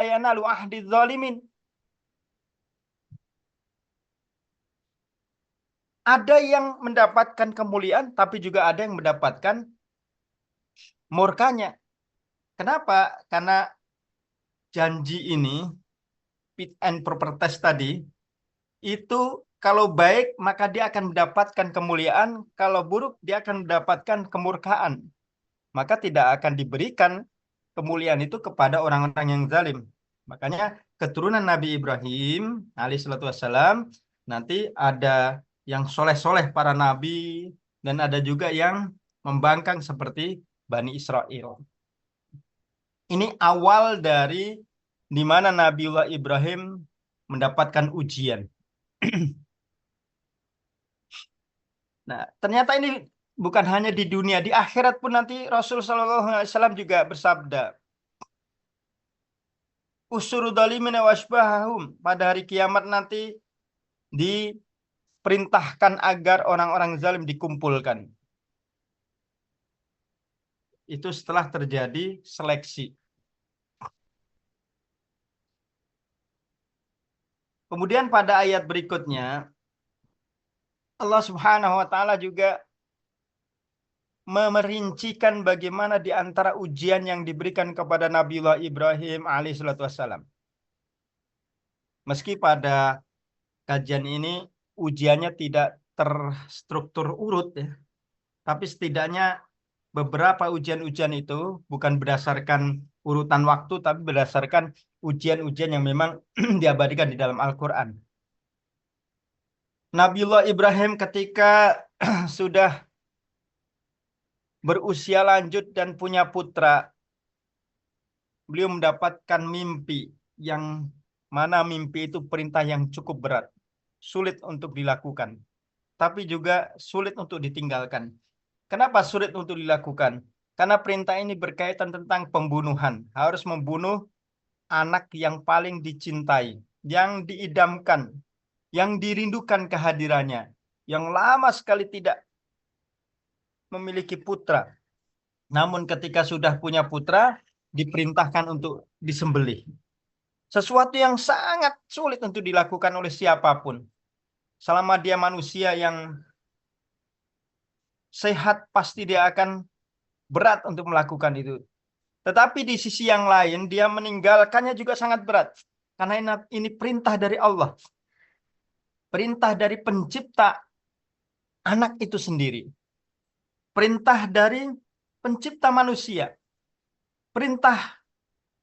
yanalu ahdi zalimin. Ada yang mendapatkan kemuliaan, tapi juga ada yang mendapatkan murkanya. Kenapa? Karena janji ini, fit and proper test tadi, itu kalau baik maka dia akan mendapatkan kemuliaan, kalau buruk dia akan mendapatkan kemurkaan. Maka tidak akan diberikan kemuliaan itu kepada orang-orang yang zalim. Makanya keturunan Nabi Ibrahim alaihissalatu wassalam nanti ada yang soleh-soleh para nabi dan ada juga yang membangkang seperti Bani Israel. Ini awal dari di mana Nabiullah Ibrahim mendapatkan ujian. Nah, ternyata ini bukan hanya di dunia, di akhirat pun nanti Rasul Shallallahu Alaihi Wasallam juga bersabda, usuru dalimin wasbahum, pada hari kiamat nanti diperintahkan agar orang-orang zalim dikumpulkan. Itu setelah terjadi seleksi. Kemudian pada ayat berikutnya Allah Subhanahu wa taala juga memerincikan bagaimana di antara ujian yang diberikan kepada Nabiullah Ibrahim alaihissalatu wassalam. Meski pada kajian ini ujiannya tidak terstruktur urut ya, tapi setidaknya beberapa ujian-ujian itu bukan berdasarkan urutan waktu, tapi berdasarkan ujian-ujian yang memang diabadikan di dalam Al-Quran. Nabiullah Ibrahim ketika sudah berusia lanjut dan punya putra, beliau mendapatkan mimpi yang mana mimpi itu perintah yang cukup berat, sulit untuk dilakukan, tapi juga sulit untuk ditinggalkan. Kenapa sulit untuk dilakukan? Karena perintah ini berkaitan tentang pembunuhan. Harus membunuh anak yang paling dicintai, yang diidamkan, yang dirindukan kehadirannya, yang lama sekali tidak memiliki putra. Namun ketika sudah punya putra, diperintahkan untuk disembelih. Sesuatu yang sangat sulit untuk dilakukan oleh siapapun. Selama dia manusia yang sehat, pasti dia akan berat untuk melakukan itu. Tetapi di sisi yang lain, dia meninggalkannya juga sangat berat. Karena ini perintah dari Allah. Perintah dari pencipta anak itu sendiri. Perintah dari pencipta manusia. Perintah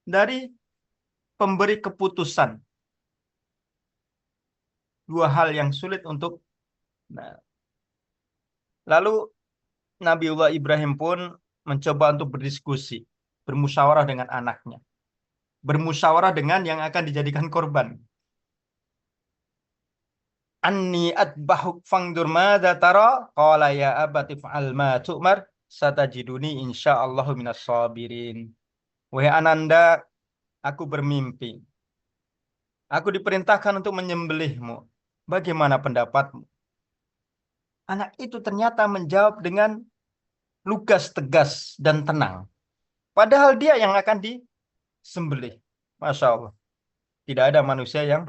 dari pemberi keputusan. Dua hal yang sulit untuk... Nah, lalu Nabiullah Ibrahim pun mencoba untuk berdiskusi. Bermusyawarah dengan anaknya. Bermusyawarah dengan yang akan dijadikan korban. Anni atbahuk fangdur madza tara qala ya abati fa'al ma tu'mar satajiduni insyaallahu minas sabirin. Wahai Ananda, aku bermimpi. Aku diperintahkan untuk menyembelihmu. Bagaimana pendapatmu? Anak itu ternyata menjawab dengan lugas, tegas, dan tenang. Padahal dia yang akan disembelih. Masya Allah. Tidak ada manusia yang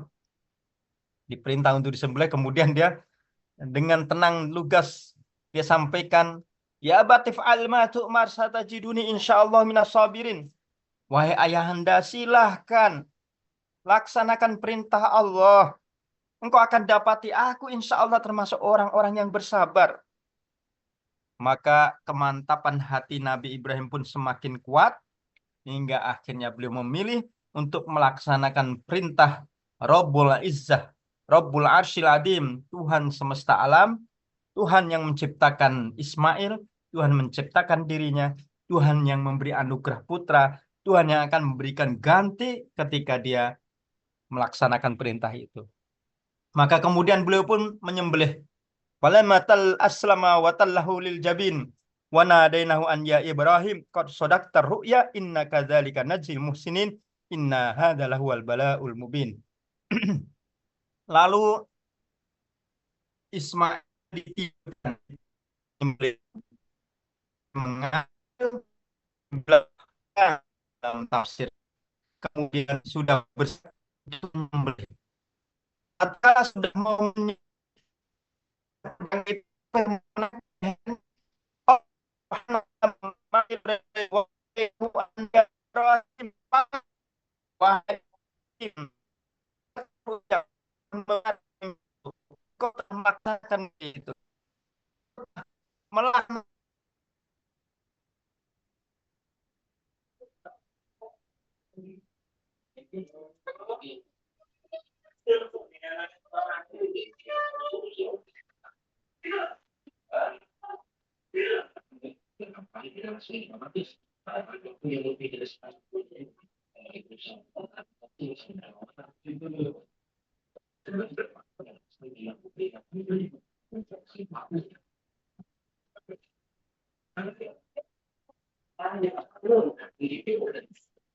diperintah untuk disembelih, kemudian dia dengan tenang, lugas, dia sampaikan, ya batif alma tu'mar satajiduni insyaallah minas sabirin. Wahai ayahanda, silahkan laksanakan perintah Allah. Engkau akan dapati aku insya Allah termasuk orang-orang yang bersabar. Maka kemantapan hati Nabi Ibrahim pun semakin kuat, hingga akhirnya beliau memilih untuk melaksanakan perintah Rabbul Izzah, Rabbul Arsyil Adim, Tuhan semesta alam, Tuhan yang menciptakan Ismail, Tuhan menciptakan dirinya, Tuhan yang memberi anugerah putra, Tuhan yang akan memberikan ganti ketika dia melaksanakan perintah itu. Maka kemudian beliau pun menyembelih. Falamma aslama wa tallahu lil jabin wa nadainahu an ya Ibrahim qad sadaqta ru'ya inna kadzalika najzil muhsinin inna hadza lahuwal balaul mubin. Lalu Ismail ditiupkan mengambil belakang dalam tafsir. kemudian sudah bersiap untuk membeli. Ketika sudah mau menyerang itu, kok memaksakan gitu, malah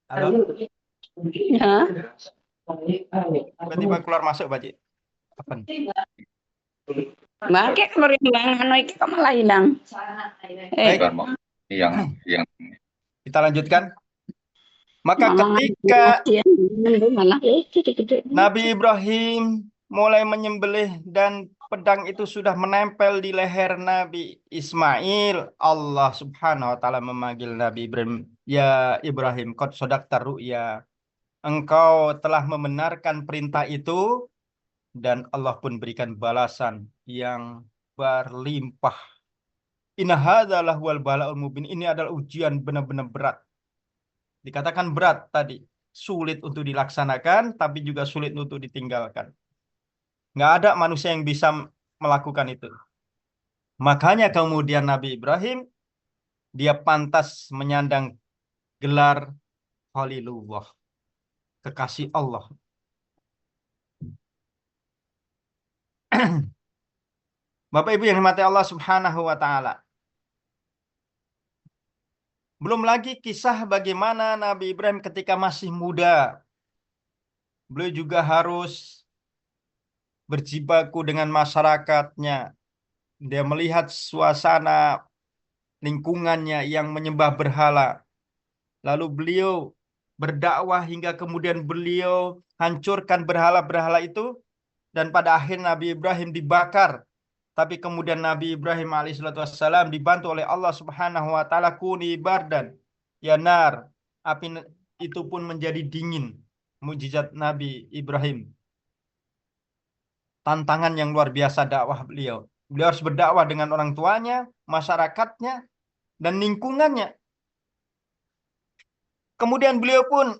halo, Ya, tiba-tiba keluar masuk Pak Cik. Apa nih? bangke kalau hilang anu iki kok malah hilang. Baik, Bukan mau yang kita lanjutkan. Maka Ngomong ketika malah gede-gede. Nabi Ibrahim mulai menyembelih dan pedang itu sudah menempel di leher Nabi Ismail, Allah Subhanahu wa taala memanggil Nabi Ibrahim, "Ya Ibrahim, qad sadaqta ru'ya." Engkau telah membenarkan perintah itu, dan Allah pun berikan balasan yang berlimpah. Inna hadza lahuwal bala'ul mubin. Ini adalah ujian benar-benar berat. Dikatakan berat tadi, sulit untuk dilaksanakan, tapi juga sulit untuk ditinggalkan. Nggak ada manusia yang bisa melakukan itu. Makanya kemudian Nabi Ibrahim, dia pantas menyandang gelar Khalilullah, kekasih Allah. Bapak Ibu yang dimati Allah Subhanahu wa taala. Belum lagi kisah bagaimana Nabi Ibrahim ketika masih muda. Beliau juga harus berjibaku dengan masyarakatnya. Dia melihat suasana lingkungannya yang menyembah berhala. Lalu beliau berdakwah hingga kemudian beliau hancurkan berhala-berhala itu. Dan pada akhir Nabi Ibrahim dibakar. Tapi kemudian Nabi Ibrahim alaihissalam dibantu oleh Allah Subhanahu wa taala, kuni bardan ya nar. Api itu pun menjadi dingin. Mukjizat Nabi Ibrahim. Tantangan yang luar biasa dakwah beliau. Beliau harus berdakwah dengan orang tuanya, masyarakatnya, dan lingkungannya. Kemudian beliau pun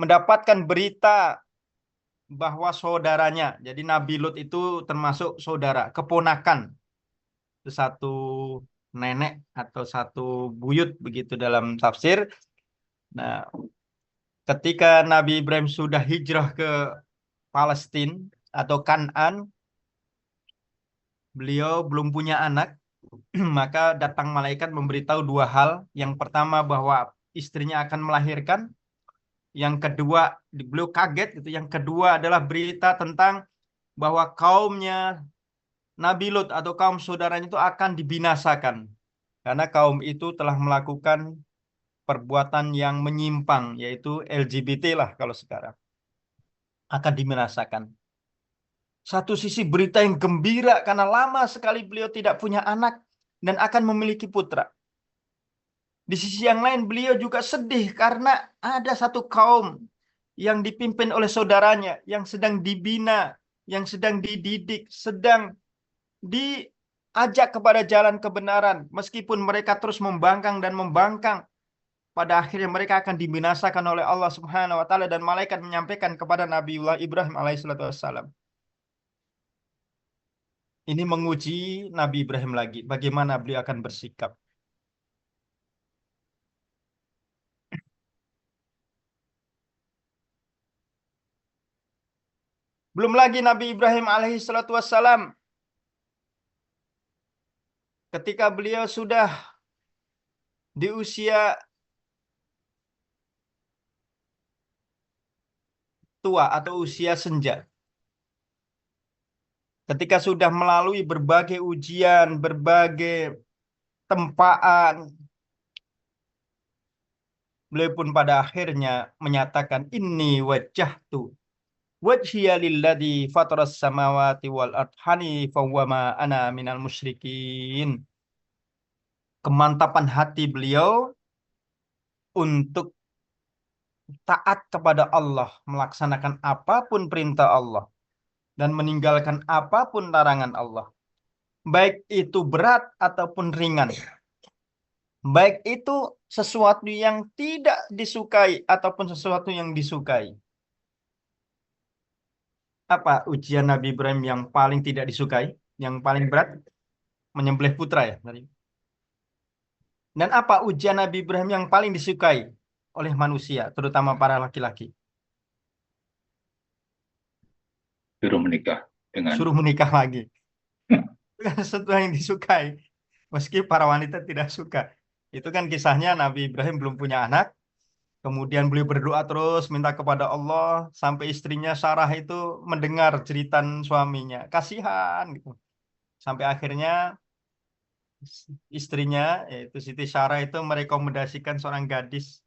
mendapatkan berita bahwa saudaranya, jadi Nabi Lut itu termasuk saudara, keponakan, satu nenek atau satu buyut begitu dalam tafsir. Nah, ketika Nabi Ibrahim sudah hijrah ke Palestina atau Kan'an, beliau belum punya anak, maka datang malaikat memberitahu dua hal. Yang pertama bahwa istrinya akan melahirkan. Yang kedua, beliau kaget gitu. Yang kedua adalah berita tentang bahwa kaumnya Nabi Lut atau kaum saudaranya itu akan dibinasakan. Karena kaum itu telah melakukan perbuatan yang menyimpang, yaitu LGBT lah kalau sekarang. Akan dibinasakan. Satu sisi berita yang gembira karena lama sekali beliau tidak punya anak dan akan memiliki putra. Di sisi yang lain beliau juga sedih karena ada satu kaum yang dipimpin oleh saudaranya yang sedang dibina, yang sedang dididik, sedang diajak kepada jalan kebenaran. Meskipun mereka terus membangkang dan membangkang, pada akhirnya mereka akan dibinasakan oleh Allah Subhanahu wa taala, dan malaikat menyampaikan kepada Nabiullah Ibrahim alaihissalam. Ini menguji Nabi Ibrahim lagi, bagaimana beliau akan bersikap. Belum lagi Nabi Ibrahim alaihissalam ketika beliau sudah di usia tua atau usia senja. Ketika sudah melalui berbagai ujian, berbagai tempaan, beliau pun pada akhirnya menyatakan inni wajjahtu wajhiya lilladzi fataras samawati wal ard hanifan wa ma ana minal musyrikin. Kemantapan hati beliau untuk taat kepada Allah, melaksanakan apapun perintah Allah dan meninggalkan apapun larangan Allah. Baik itu berat ataupun ringan. Baik itu sesuatu yang tidak disukai ataupun sesuatu yang disukai. Apa ujian Nabi Ibrahim yang paling tidak disukai? Yang paling berat? Menyembelih putra ya tadi. Dan apa ujian Nabi Ibrahim yang paling disukai oleh manusia, terutama para laki-laki? Suruh menikah dengan Suruh menikah lagi. Itu kan sesuatu yang disukai. Meski para wanita tidak suka. Itu kan kisahnya Nabi Ibrahim belum punya anak. Kemudian beliau berdoa terus minta kepada Allah sampai istrinya Sarah itu mendengar jeritan suaminya. Kasihan gitu. Sampai akhirnya istrinya yaitu Siti Sarah itu merekomendasikan seorang gadis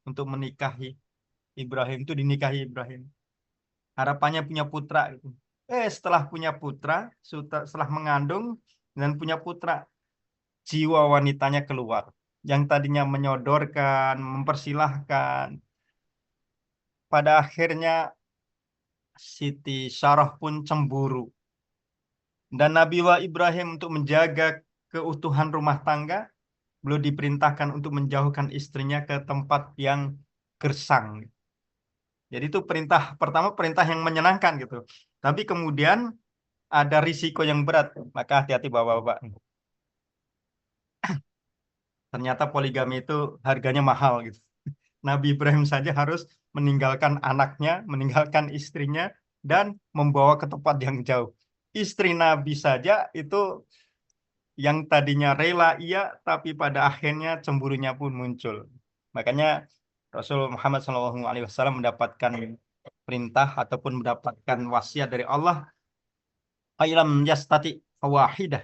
untuk menikahi Ibrahim, itu dinikahi Ibrahim. Harapannya punya putra gitu. Setelah punya putra, setelah mengandung dan punya putra, jiwa wanitanya keluar. Yang tadinya menyodorkan, mempersilahkan. Pada akhirnya Siti Sarah pun cemburu. Dan Nabiullah Ibrahim untuk menjaga keutuhan rumah tangga, beliau diperintahkan untuk menjauhkan istrinya ke tempat yang gersang. Jadi itu perintah pertama, perintah yang menyenangkan gitu. Tapi kemudian ada risiko yang berat. Maka hati-hati bapak-bapak. Ternyata poligami itu harganya mahal gitu. Nabi Ibrahim saja harus meninggalkan anaknya, meninggalkan istrinya, dan membawa ke tempat yang jauh. Istri Nabi saja itu yang tadinya rela iya, tapi pada akhirnya cemburunya pun muncul. Makanya Rasul Muhammad SAW mendapatkan perintah ataupun mendapatkan wasiat dari Allah, ailam yastati fawahidah.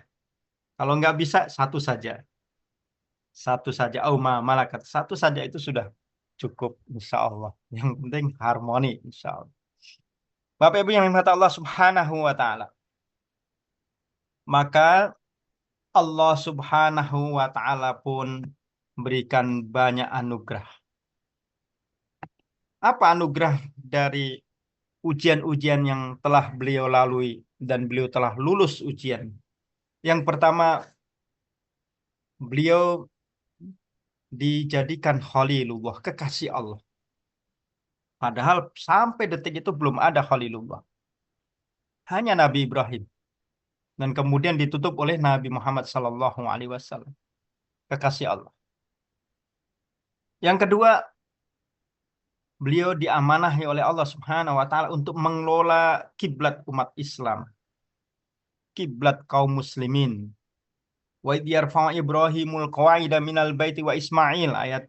Kalau nggak bisa, satu saja. Satu saja, malakat. Satu saja itu sudah cukup, insya Allah. Yang penting harmoni, insya Allah. Bapak Ibu yang dimata Allah Subhanahu wa Ta'ala. Maka Allah Subhanahu wa Ta'ala pun berikan banyak anugerah. Apa anugerah dari ujian-ujian yang telah beliau lalui dan beliau telah lulus ujian? Yang pertama, beliau dijadikan Khalilullah, kekasih Allah. Padahal sampai detik itu belum ada Khalilullah. Hanya Nabi Ibrahim. Dan kemudian ditutup oleh Nabi Muhammad SAW. Kekasih Allah. Yang kedua, beliau diamanahi oleh Allah Subhanahu wa Ta'ala untuk mengelola kiblat umat Islam, kiblat kaum muslimin. Wa idh yarfa'u Ibrahimul qawa'ida minal baiti wa Ismail, ayat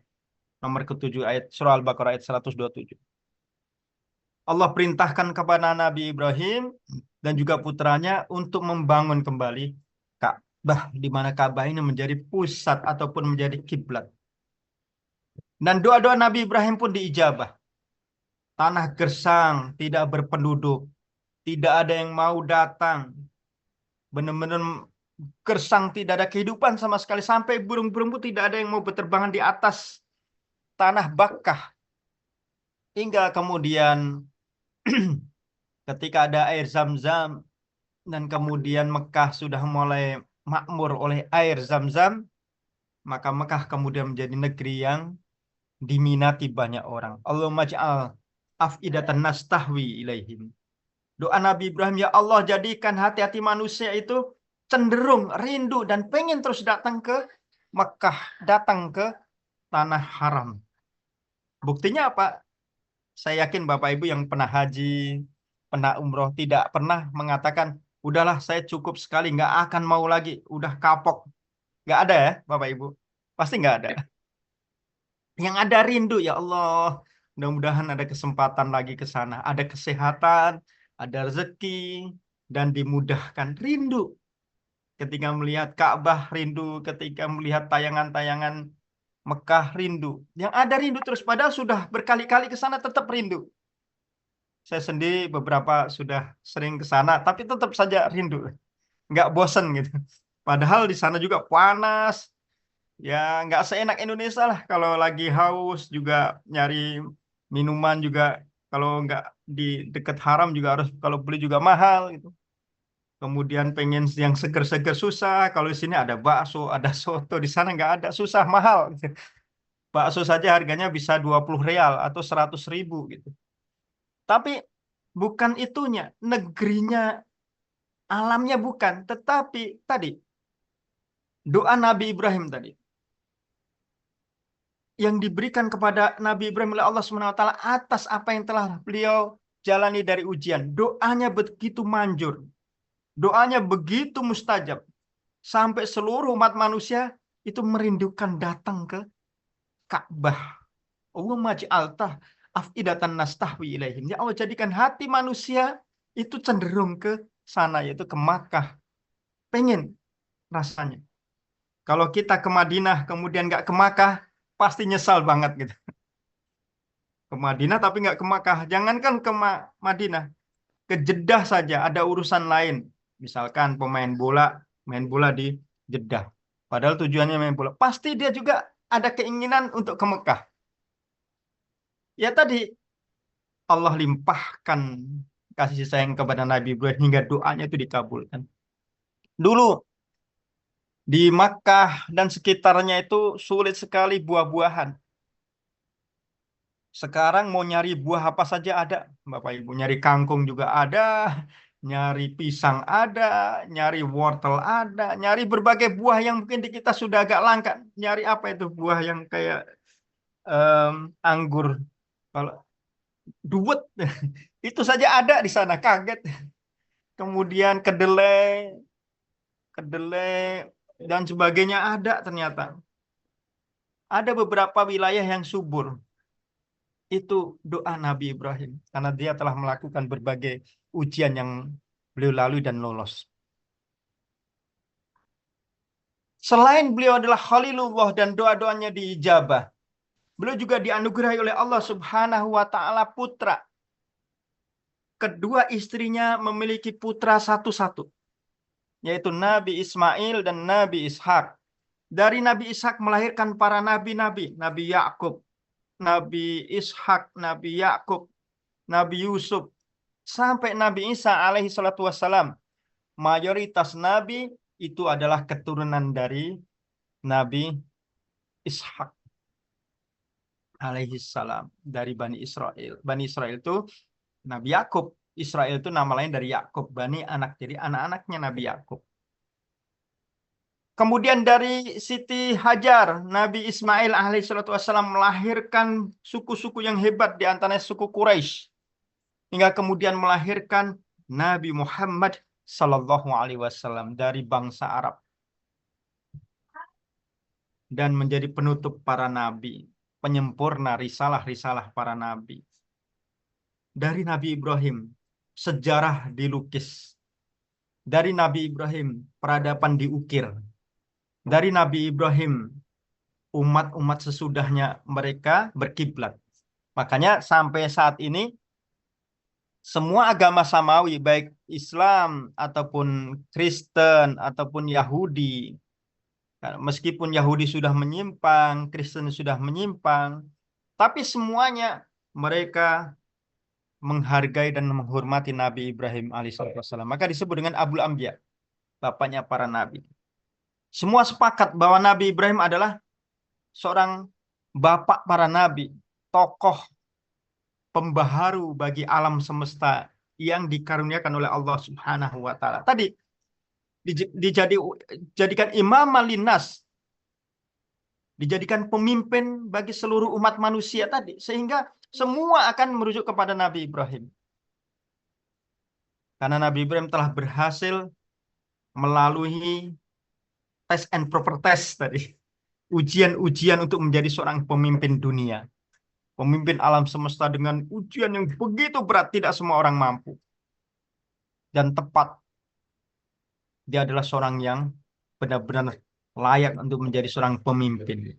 nomor ke-7, ayat surah Al-Baqarah ayat 127. Allah perintahkan kepada Nabi Ibrahim dan juga putranya untuk membangun kembali Ka'bah, di mana Ka'bah ini menjadi pusat ataupun menjadi kiblat. Dan doa-doa Nabi Ibrahim pun diijabah. Tanah gersang, tidak berpenduduk, tidak ada yang mau datang. Benar-benar gersang, tidak ada kehidupan sama sekali. Sampai burung-burung pun tidak ada yang mau berterbangan di atas tanah Bakkah. Hingga kemudian ketika ada air Zam-Zam dan kemudian Mekah sudah mulai makmur oleh air Zam-Zam, maka Mekah kemudian menjadi negeri yang diminati banyak orang. Allahumma ja'al af'idatan nas tahwi ilaihim. Doa Nabi Ibrahim, ya Allah jadikan hati-hati manusia itu cenderung rindu dan pengen terus datang ke Mekah, datang ke tanah haram. Buktinya apa? Saya yakin Bapak Ibu yang pernah haji, pernah umroh, tidak pernah mengatakan, udahlah saya cukup sekali, nggak akan mau lagi, udah kapok. Nggak ada ya Bapak Ibu? Pasti nggak ada. Yang ada rindu, ya Allah, mudah-mudahan ada kesempatan lagi ke sana, ada kesehatan, ada rezeki, dan dimudahkan. Rindu ketika melihat Ka'bah, rindu ketika melihat tayangan-tayangan Mekah rindu. Yang ada rindu terus. Padahal sudah berkali-kali ke sana tetap rindu. Saya sendiri beberapa sudah sering ke sana, tapi tetap saja rindu. Nggak bosen gitu. Padahal di sana juga panas. Ya nggak seenak Indonesia lah. Kalau lagi haus juga nyari minuman juga. Kalau nggak di dekat haram juga harus, kalau beli juga mahal gitu. Kemudian pengen yang seger-seger susah. Kalau di sini ada bakso, ada soto. Di sana nggak ada, susah, mahal gitu. Bakso saja harganya bisa 20 real atau 100.000 gitu. Tapi bukan itunya, negerinya, alamnya bukan. Tetapi tadi, doa Nabi Ibrahim tadi. Yang diberikan kepada Nabi Ibrahim oleh Allah SWT atas apa yang telah beliau jalani dari ujian. Doanya begitu manjur. Doanya begitu mustajab. Sampai seluruh umat manusia itu merindukan datang ke Ka'bah. Allahumma ja'altah afidatan nastahwi ilaihim. Ya Allah, jadikan hati manusia itu cenderung ke sana, yaitu ke Makkah. Pengen rasanya. Kalau kita ke Madinah kemudian nggak ke Makkah, pasti nyesal banget gitu. Ke Madinah tapi nggak ke Makkah. Jangankan ke Madinah, ke Jeddah saja ada urusan lain. Misalkan pemain bola, main bola di Jeddah. Padahal tujuannya main bola. Pasti dia juga ada keinginan untuk ke Mekah. Ya tadi, Allah limpahkan kasih sayang kepada Nabi Ibrahim hingga doanya itu dikabulkan. Dulu di Makkah dan sekitarnya itu sulit sekali buah-buahan. Sekarang mau nyari buah apa saja ada, Bapak Ibu. Nyari kangkung juga ada, nyari pisang ada, nyari wortel ada, nyari berbagai buah yang mungkin di kita sudah agak langka. Nyari apa itu buah yang kayak anggur, kalau duwet, itu saja ada di sana, kaget. Kemudian kedelai, kedelai dan sebagainya ada ternyata. Ada beberapa wilayah yang subur. Itu doa Nabi Ibrahim. Karena dia telah melakukan berbagai ujian yang beliau lalui dan lolos. Selain beliau adalah Khalilullah dan doa-doanya diijabah, beliau juga dianugerahi oleh Allah Subhanahu wa taala putra. Kedua istrinya memiliki putra satu-satu, yaitu Nabi Ismail dan Nabi Ishak. Dari Nabi Ishak melahirkan para nabi-nabi, Nabi Yakub, Nabi Ishak, Nabi Yakub, Nabi Yusuf, sampai Nabi Isa alaihi salatu wassalam. Mayoritas nabi itu adalah keturunan dari Nabi Ishak alaihi salam, dari Bani Israel. Bani Israel itu Nabi Yakub. Israel itu nama lain dari Yakub, Bani anak, jadi anak-anaknya Nabi Yakub. Kemudian dari Siti Hajar, Nabi Ismail alaihissalatu wassalam melahirkan suku-suku yang hebat, di antaranya suku Quraisy, hingga kemudian melahirkan Nabi Muhammad sallallahu alaihi wasallam dari bangsa Arab dan menjadi penutup para nabi, penyempurna risalah-risalah para nabi. Dari Nabi Ibrahim, sejarah dilukis. Dari Nabi Ibrahim, peradaban diukir. Dari Nabi Ibrahim, umat-umat sesudahnya mereka berkiblat. Makanya sampai saat ini, semua agama samawi, baik Islam ataupun Kristen ataupun Yahudi, meskipun Yahudi sudah menyimpang, Kristen sudah menyimpang, tapi semuanya mereka menghargai dan menghormati Nabi Ibrahim alaihissalam. Maka disebut dengan Abul Anbiya, bapaknya para nabi. Semua sepakat bahwa Nabi Ibrahim adalah seorang bapak para nabi, tokoh pembaharu bagi alam semesta yang dikaruniakan oleh Allah Subhanahu wa taala. Tadi dijadikan imam linnas, dijadikan pemimpin bagi seluruh umat manusia tadi, sehingga semua akan merujuk kepada Nabi Ibrahim. Karena Nabi Ibrahim telah berhasil melalui test and proper test tadi. Ujian-ujian untuk menjadi seorang pemimpin dunia. Pemimpin alam semesta dengan ujian yang begitu berat, tidak semua orang mampu. Dan tepat, dia adalah seorang yang benar-benar layak untuk menjadi seorang pemimpin.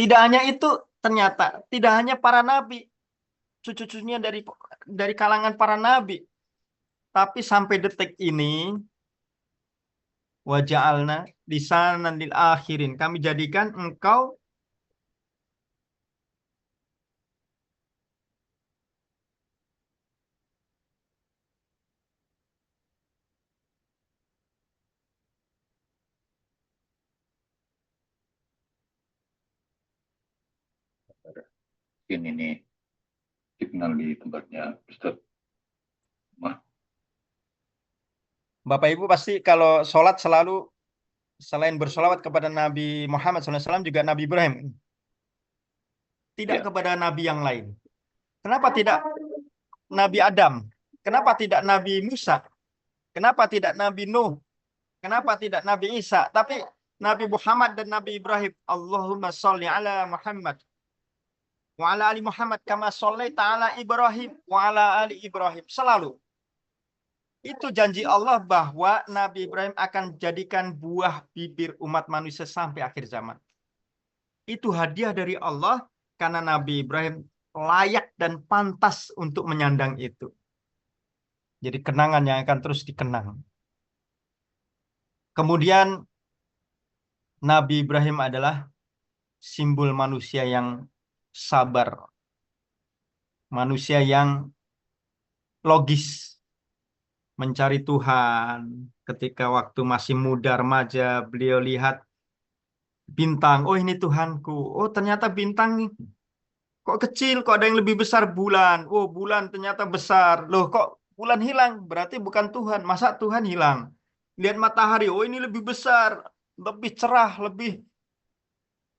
Tidak hanya itu, ternyata tidak hanya para nabi, cucu-cucunya dari kalangan para nabi, tapi sampai detik ini waja'alna lisanan lil akhirin. Kami jadikan engkau Ini signal di tempatnya Ustaz. Bapak Ibu pasti kalau sholat selalu selain bersolawat kepada Nabi Muhammad SAW juga Nabi Ibrahim. Tidak Ya. kepada Nabi yang lain. Kenapa tidak Nabi Adam? Kenapa tidak Nabi Musa? Kenapa tidak Nabi Nuh? Kenapa tidak Nabi Isa? Tapi Nabi Muhammad dan Nabi Ibrahim. Allahumma sholli ala Muhammad wa ala ali Muhammad kama shollaita ala Ibrahim wa ala ali Ibrahim. Selalu. Itu janji Allah bahwa Nabi Ibrahim akan jadikan buah bibir umat manusia sampai akhir zaman. Itu hadiah dari Allah karena Nabi Ibrahim layak dan pantas untuk menyandang itu. Jadi kenangan yang akan terus dikenang. Kemudian Nabi Ibrahim adalah simbol manusia yang sabar. Manusia yang logis. Mencari Tuhan. Ketika waktu masih muda remaja, beliau lihat bintang. Oh, ini Tuhanku. Oh, ternyata bintang nih. Kok kecil, kok ada yang lebih besar bulan. Oh, bulan ternyata besar. Loh, kok bulan hilang? Berarti bukan Tuhan. Masa Tuhan hilang? Lihat matahari. Oh, ini lebih besar. Lebih cerah, lebih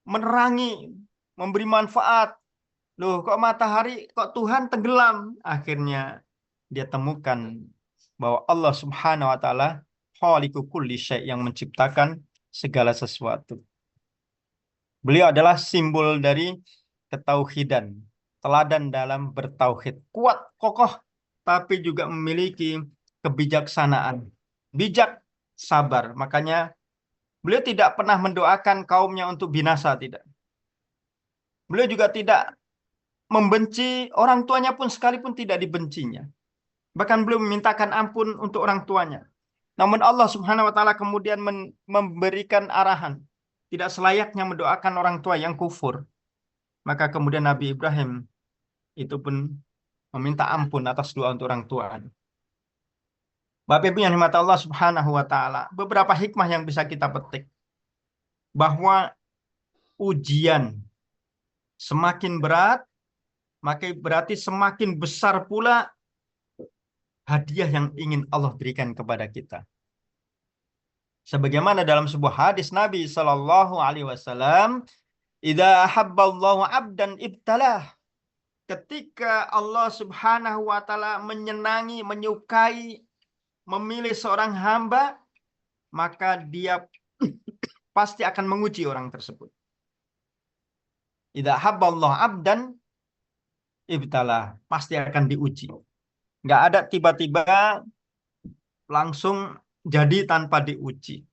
menerangi. Memberi manfaat. Loh, kok matahari, kok Tuhan tenggelam? Akhirnya dia temukan bahwa Allah Subhanahu wa taala khaliqu kulli syai' yang menciptakan segala sesuatu. Beliau adalah simbol dari ketauhidan, teladan dalam bertauhid, kuat, kokoh, tapi juga memiliki kebijaksanaan, bijak, sabar. Makanya beliau tidak pernah mendoakan kaumnya untuk binasa, tidak. Beliau juga tidak membenci orang tuanya pun sekalipun tidak dibencinya. Bahkan beliau memintakan ampun untuk orang tuanya. Namun Allah Subhanahu wa taala kemudian memberikan arahan. Tidak selayaknya mendoakan orang tua yang kufur. Maka kemudian Nabi Ibrahim itu pun meminta ampun atas doa untuk orang tua. Bapak Ibu yang dimata Allah Subhanahu wa taala, beberapa hikmah yang bisa kita petik. Bahwa ujian semakin berat, maka berarti semakin besar pula hadiah yang ingin Allah berikan kepada kita. Sebagaimana dalam sebuah hadis Nabi Shallallahu Alaihi Wasallam, "Idza ahabballahu abdan ibtalah." Ketika Allah Subhanahu Wa Taala menyenangi, menyukai, memilih seorang hamba, maka dia pasti akan menguji orang tersebut. Idza ahabballahu abdan ibtalah, pasti akan diuji. Nggak ada tiba-tiba langsung jadi tanpa diuji.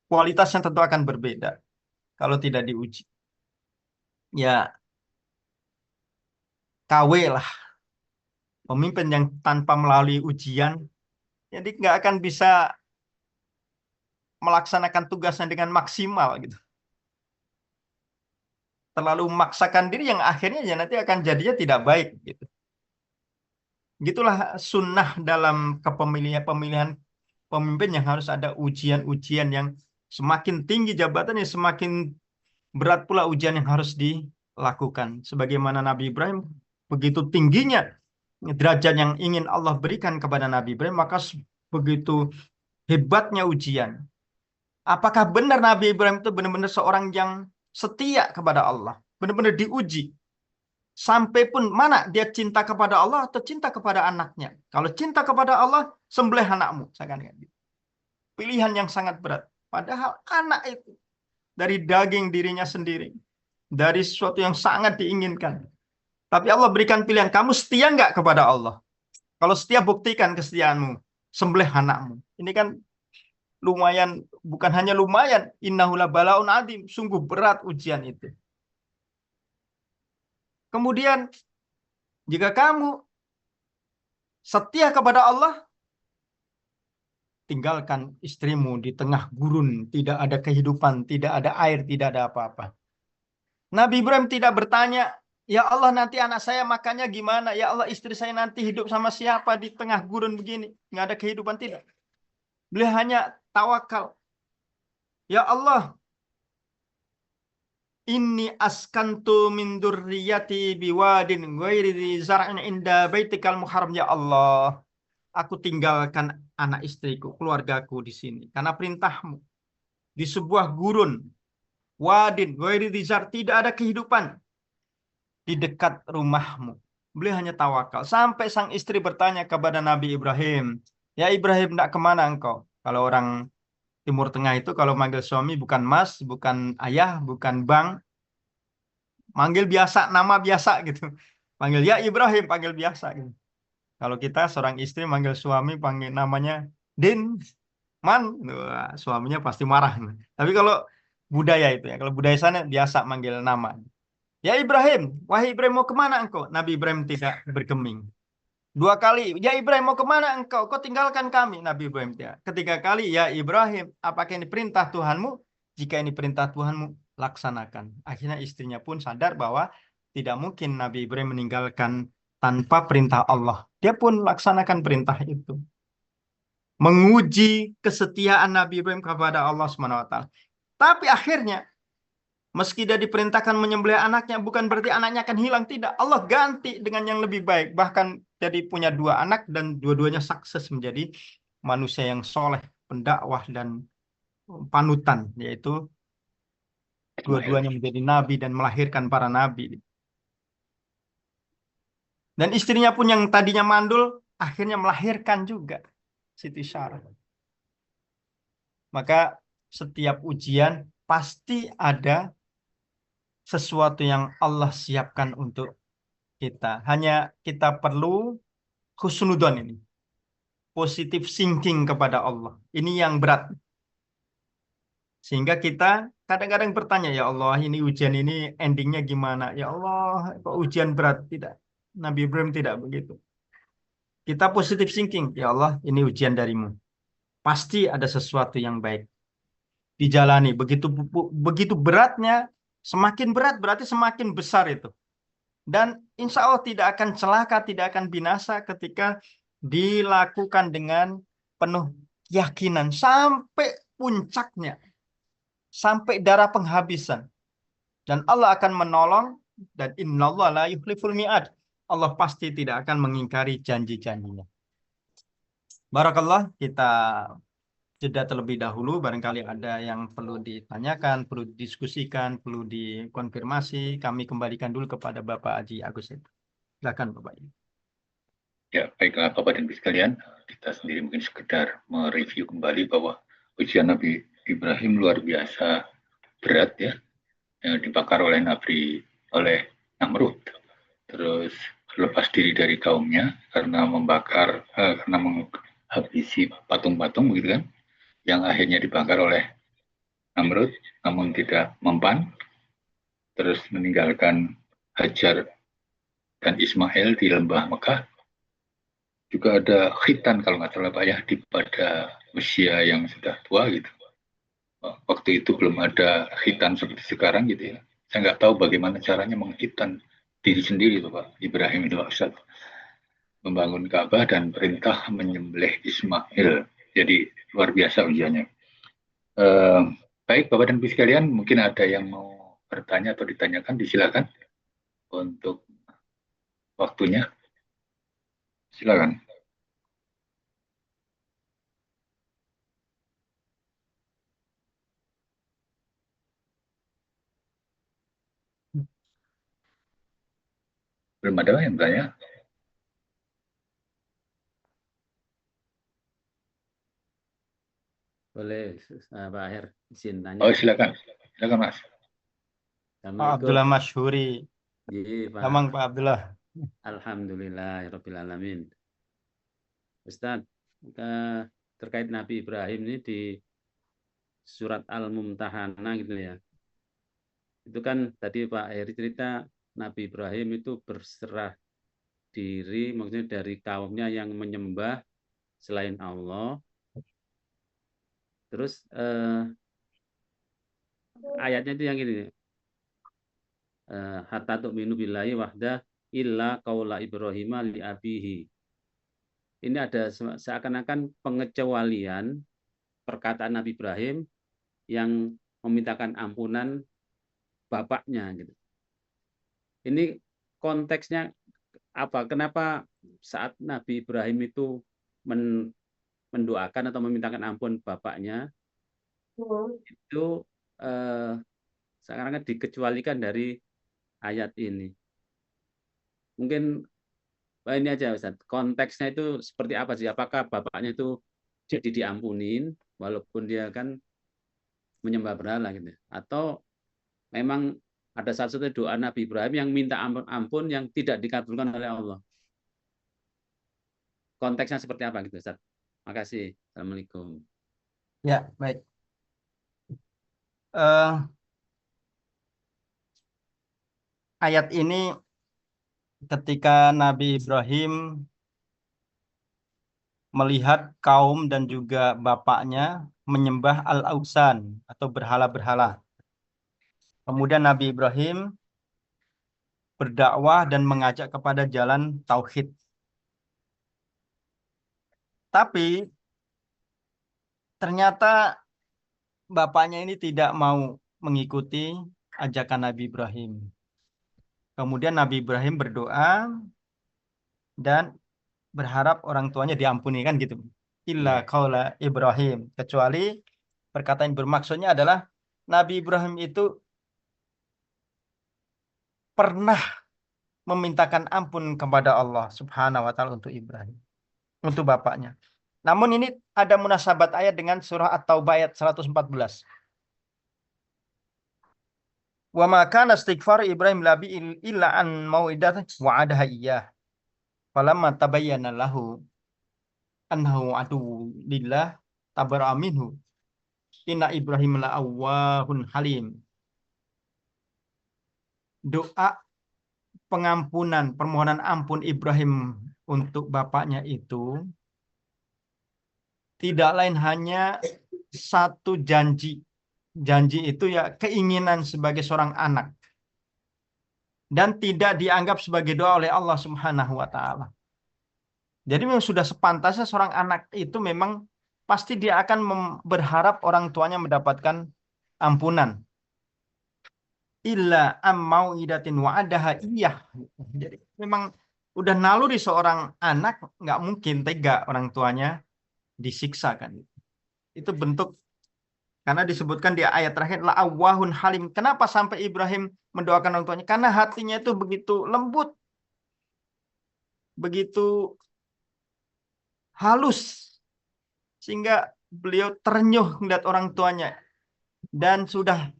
Kualitasnya tentu akan berbeda kalau tidak diuji. Ya, KW lah. Pemimpin yang tanpa melalui ujian, jadi nggak akan bisa melaksanakan tugasnya dengan maksimal gitu. Terlalu memaksakan diri yang akhirnya ya nanti akan jadinya tidak baik gitu. Gitulah sunnah dalam pemilihan pemimpin yang harus ada ujian-ujian yang semakin tinggi jabatannya, semakin berat pula ujian yang harus dilakukan. Sebagaimana Nabi Ibrahim, begitu tingginya derajat yang ingin Allah berikan kepada Nabi Ibrahim, maka begitu hebatnya ujian. Apakah benar Nabi Ibrahim itu benar-benar seorang yang setia kepada Allah? Benar-benar diuji. Sampai pun mana dia cinta kepada Allah atau cinta kepada anaknya. Kalau cinta kepada Allah, sembelih anakmu. Pilihan yang sangat berat. Padahal anak itu dari daging dirinya sendiri. Dari sesuatu yang sangat diinginkan. Tapi Allah berikan pilihan. Kamu setia nggak kepada Allah? Kalau setia, buktikan kesetiaanmu. Sembelih anakmu. Ini kan lumayan, bukan hanya lumayan. Innahu la balaun adim. Sungguh berat ujian itu. Kemudian jika kamu setia kepada Allah, tinggalkan istrimu di tengah gurun, tidak ada kehidupan, tidak ada air, tidak ada apa-apa. Nabi Ibrahim tidak bertanya, ya Allah nanti anak saya makannya gimana? Ya Allah istri saya nanti hidup sama siapa di tengah gurun begini? Nggak ada kehidupan, tidak. Beliau hanya tawakal. Ya Allah, inni askantu min dzurriyyati biwadin ghairi dzi zar'in inda baitikal muharram. Ya Allah, aku tinggalkan anak istriku, keluargaku di sini karena perintahmu. Di sebuah gurun, wadin ghairi dzi zar', tidak ada kehidupan di dekat rumahmu. Beliau hanya tawakal. Sampai sang istri bertanya kepada Nabi Ibrahim, ya Ibrahim, nak kemana engkau? Kalau orang Timur Tengah itu kalau manggil suami bukan mas, bukan ayah, bukan bang, manggil biasa, nama biasa gitu. Panggil ya Ibrahim, panggil biasa gitu. Kalau kita seorang istri manggil suami panggil namanya Din, Man, wah, suaminya pasti marah. Tapi kalau budaya itu ya, kalau budaya sana biasa manggil nama. Ya Ibrahim, wahai Ibrahim mau kemana engkau? Nabi Ibrahim tidak bergeming. Dua kali, ya Ibrahim mau kemana engkau? Kau tinggalkan kami. Nabi Ibrahim tidak. Ketiga kali, ya Ibrahim, apakah ini perintah Tuhanmu? Jika ini perintah Tuhanmu, laksanakan. Akhirnya istrinya pun sadar bahwa tidak mungkin Nabi Ibrahim meninggalkan tanpa perintah Allah. Dia pun laksanakan perintah itu. Menguji kesetiaan Nabi Ibrahim kepada Allah SWT. Tapi akhirnya, meski dia diperintahkan menyembelih anaknya, bukan berarti anaknya akan hilang. Tidak. Allah ganti dengan yang lebih baik. Bahkan jadi punya dua anak dan dua-duanya sukses menjadi manusia yang soleh, pendakwah, dan panutan. Yaitu dua-duanya menjadi nabi dan melahirkan para nabi. Dan istrinya pun yang tadinya mandul, akhirnya melahirkan juga Siti Sarah. Maka setiap ujian pasti ada sesuatu yang Allah siapkan untuk kita. Hanya kita perlu husnudon ini. Positive thinking kepada Allah. Ini yang berat. Sehingga kita kadang-kadang bertanya, ya Allah ini ujian ini endingnya gimana? Ya Allah kok ujian berat? Tidak. Nabi Ibrahim tidak begitu. Kita positive thinking. Ya Allah ini ujian darimu. Pasti ada sesuatu yang baik. Dijalani. Begitu beratnya, semakin berat berarti semakin besar itu. Dan insya Allah tidak akan celaka, tidak akan binasa ketika dilakukan dengan penuh keyakinan sampai puncaknya, sampai darah penghabisan. Dan Allah akan menolong, dan innallaha la yukhliful mi'ad. Allah pasti tidak akan mengingkari janji-janjinya. Barakallah, kita jeda terlebih dahulu. Barangkali ada yang perlu ditanyakan, perlu didiskusikan, perlu dikonfirmasi. Kami kembalikan dulu kepada Bapak Haji Agus. Silakan Bapak. Ya, baiklah Bapak dan Ibu sekalian, kita sendiri mungkin sekedar mereview kembali bahwa ujian Nabi Ibrahim luar biasa berat ya, yang dibakar oleh Namrud. Terus lepas diri dari kaumnya karena karena menghabisi patung-patung begitu kan, yang akhirnya dibakar oleh Namrud, namun tidak mempan. Terus meninggalkan Hajar dan Ismail di lembah Mekah. Juga ada khitan kalau nggak salah Pak ya, pada usia yang sudah tua gitu. Waktu itu belum ada khitan seperti sekarang gitu ya. Saya nggak tahu bagaimana caranya menghitan diri sendiri Pak Ibrahim itu Ustaz. Membangun Ka'bah dan perintah menyembelih Ismail. Jadi luar biasa ujiannya. Baik Bapak dan Ibu sekalian, mungkin ada yang mau bertanya atau ditanyakan, disilakan untuk waktunya. Silakan. Belum ada yang bertanya? Boleh, Pak Aher, izin tanya. Oh silakan, silakan Mas. Pak Assalamualaikum. Abdullah Masyhuri. Iya, Pak. Gampang Pak Abdullah. Alhamdulillahirrahmanirrahim. Ustaz, terkait Nabi Ibrahim ini di surat Al-Mumtahanah gitu ya. Itu kan tadi Pak Heri cerita Nabi Ibrahim itu berserah diri, maksudnya dari kaumnya yang menyembah selain Allah. Terus ayatnya itu yang ini, hatta tu'minu billahi wahda illa qaula Ibrahim li abihi. Ini ada seakan-akan pengecualian perkataan Nabi Ibrahim yang memintakan ampunan bapaknya gitu. Ini konteksnya apa? Kenapa saat Nabi Ibrahim itu mendoakan atau memintakan ampun bapaknya itu seakan-akan dikecualikan dari ayat ini? Mungkin ini aja Ustaz, konteksnya itu seperti apa sih? Apakah bapaknya itu jadi diampunin walaupun dia kan menyembah berhala gitu? Atau memang ada satu doa Nabi Ibrahim yang minta ampun yang tidak dikabulkan oleh Allah? Konteksnya seperti apa gitu Ustaz? Makasih. Assalamualaikum. Ya, baik. Ayat ini ketika Nabi Ibrahim melihat kaum dan juga bapaknya menyembah al-ausan atau berhala-berhala. Kemudian Nabi Ibrahim berdakwah dan mengajak kepada jalan tauhid. Tapi ternyata bapaknya ini tidak mau mengikuti ajakan Nabi Ibrahim. Kemudian Nabi Ibrahim berdoa dan berharap orang tuanya diampuni kan gitu. Illa qaula Ibrahim, kecuali perkataan bermaksudnya adalah Nabi Ibrahim itu pernah memintakan ampun kepada Allah Subhanahu wa taala untuk Ibrahim, untuk bapaknya. Namun ini ada munasabat ayat dengan surah At-Taubah ayat 114. Wa ma kana istighfar Ibrahim labi illa an mau'idatin wa'adaha iyyah. Falamma tabayyana lahu annahu aduwwu lillah tabara'a minhu. Inna Ibrahim la'awwahun halim. Doa pengampunan, permohonan ampun Ibrahim untuk bapaknya itu tidak lain hanya satu janji. Janji itu ya keinginan sebagai seorang anak. Dan tidak dianggap sebagai doa oleh Allah Subhanahu wa taala. Jadi memang sudah sepantasnya seorang anak itu memang pasti dia akan berharap orang tuanya mendapatkan ampunan. Illa ammau'idatin wa'adaha iyah. Jadi memang udah naluri seorang anak nggak mungkin tega orang tuanya disiksa kan. Itu bentuk, karena disebutkan di ayat terakhir la'awwahun halim. Kenapa sampai Ibrahim mendoakan orang tuanya? Karena hatinya itu begitu lembut, begitu halus, sehingga beliau terenyuh melihat orang tuanya dan sudah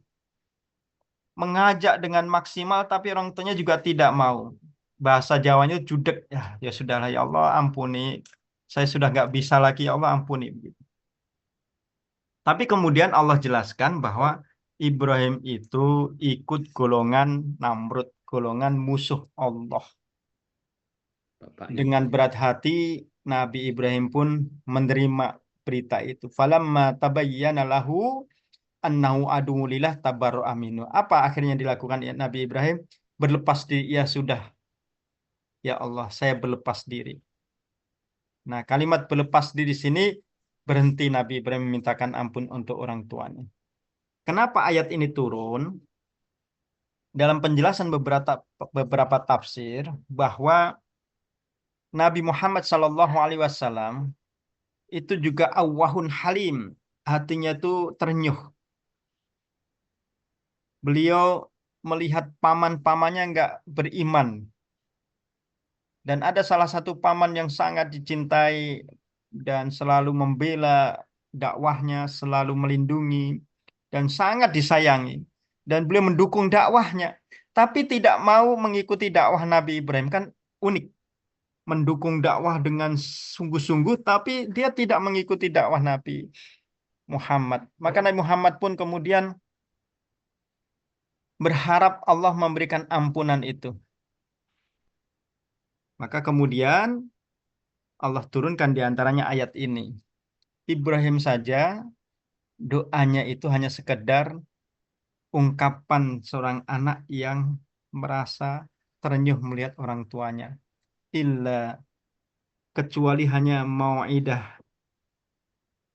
mengajak dengan maksimal, tapi orang tuanya juga tidak mau. Bahasa Jawanya judek, ya sudahlah ya Allah ampuni, saya sudah nggak bisa lagi ya Allah ampuni. Tapi kemudian Allah jelaskan bahwa Ibrahim itu ikut golongan Namrud, golongan musuh Allah. Bapaknya. Dengan berat hati Nabi Ibrahim pun menerima berita itu. Falamma tabayyana lahu annahu aduwwu lillah tabarra'a minhu. Apa akhirnya dilakukan Nabi Ibrahim? Berlepas diri, ya sudah. Ya Allah, saya berlepas diri. Nah, kalimat berlepas diri di sini berhenti Nabi Ibrahim memintakan ampun untuk orang tuanya. Kenapa ayat ini turun? Dalam penjelasan beberapa tafsir bahwa Nabi Muhammad SAW itu juga awwahun halim, hatinya itu terenyuh. Beliau melihat paman-pamannya nggak beriman. Dan ada salah satu paman yang sangat dicintai dan selalu membela dakwahnya, selalu melindungi, dan sangat disayangi. Dan beliau mendukung dakwahnya, tapi tidak mau mengikuti dakwah Nabi Ibrahim. Kan unik. Mendukung dakwah dengan sungguh-sungguh, tapi dia tidak mengikuti dakwah Nabi Muhammad. Maka Nabi Muhammad pun kemudian berharap Allah memberikan ampunan itu. Maka kemudian Allah turunkan di antaranya ayat ini. Ibrahim saja doanya itu hanya sekedar ungkapan seorang anak yang merasa terenyuh melihat orang tuanya. Illa kecuali hanya mau'idah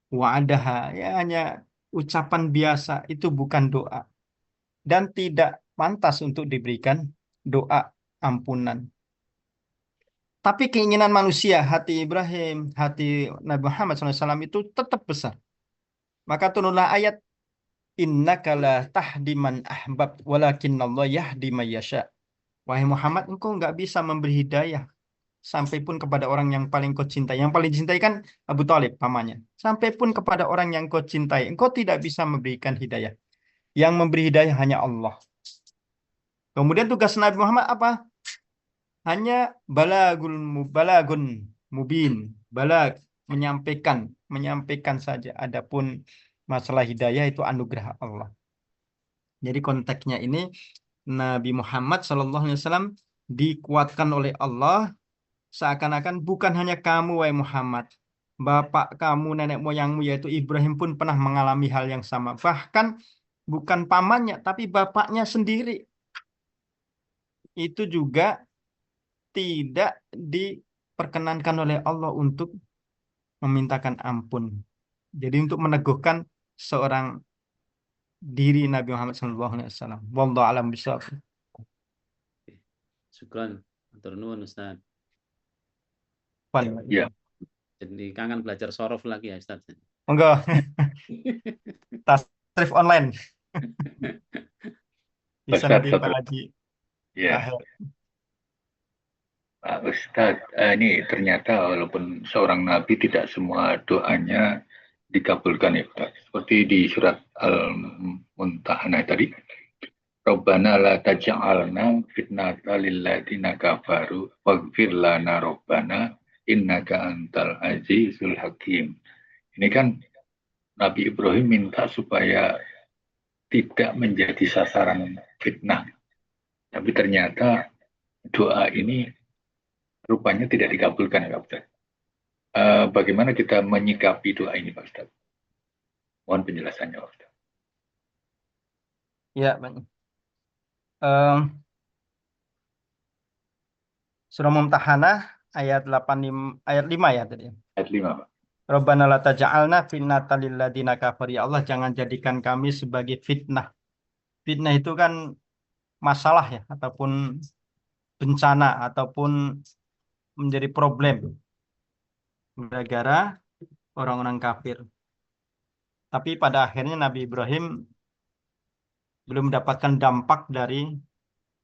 wa'adaha, ya hanya ucapan biasa, itu bukan doa dan tidak pantas untuk diberikan doa ampunan. Tapi keinginan manusia, hati Ibrahim, hati Nabi Muhammad SAW itu tetap besar. Maka turunlah ayat innaka la tahdi man ahbab walakinallah yahdi may yasha. Wahai Muhammad, engkau nggak bisa memberi hidayah sampai pun kepada orang yang paling kau cintai. Yang paling dicintai kan Abu Thalib, pamannya. Sampai pun kepada orang yang kau cintai, engkau tidak bisa memberikan hidayah. Yang memberi hidayah hanya Allah. Kemudian tugas Nabi Muhammad apa? Hanya balagun mubin, balag, menyampaikan saja. Adapun masalah hidayah itu anugerah Allah. Jadi konteksnya ini Nabi Muhammad SAW dikuatkan oleh Allah seakan-akan bukan hanya kamu wahai Muhammad, bapak kamu, nenek moyangmu yaitu Ibrahim pun pernah mengalami hal yang sama. Bahkan bukan pamannya tapi bapaknya sendiri itu juga tidak diperkenankan oleh Allah untuk memintakan ampun. Jadi untuk meneguhkan seorang diri Nabi Muhammad SAW. Wallahu a'lam bishawab. Syukran. Matur nuwun Ustaz. Ya, Jadi kangen belajar sorof lagi ya Ustaz. Enggak. Tasrif online. Bisa Ustaz, nanti Pak satu. Haji. Ya, Akhir. Pak Ustadz, ini ternyata walaupun seorang nabi tidak semua doanya dikabulkan ya Ustaz. Seperti di surat Al-Mumtahanah tadi. Rabbana la taj'alna fitnata lilladzina kafaru waghfir lana rabbana innaka antal azizul hakim. Ini kan Nabi Ibrahim minta supaya tidak menjadi sasaran fitnah. Tapi ternyata doa ini rupanya tidak dikabulkan ya Pak Ustaz. Bagaimana kita menyikapi doa ini Pak Ustaz? Mohon penjelasannya Pak Ustaz. Ya, Bang. Surah Mumtahanah ayat 5 ya tadi. Ayat 5 Pak. Rabbana la taj'alna fitnatan lil ladzina kafaru. Ya Allah, jangan jadikan kami sebagai fitnah. Fitnah itu kan masalah ya, ataupun bencana, ataupun menjadi problem gara-gara orang-orang kafir. Tapi pada akhirnya Nabi Ibrahim belum mendapatkan dampak dari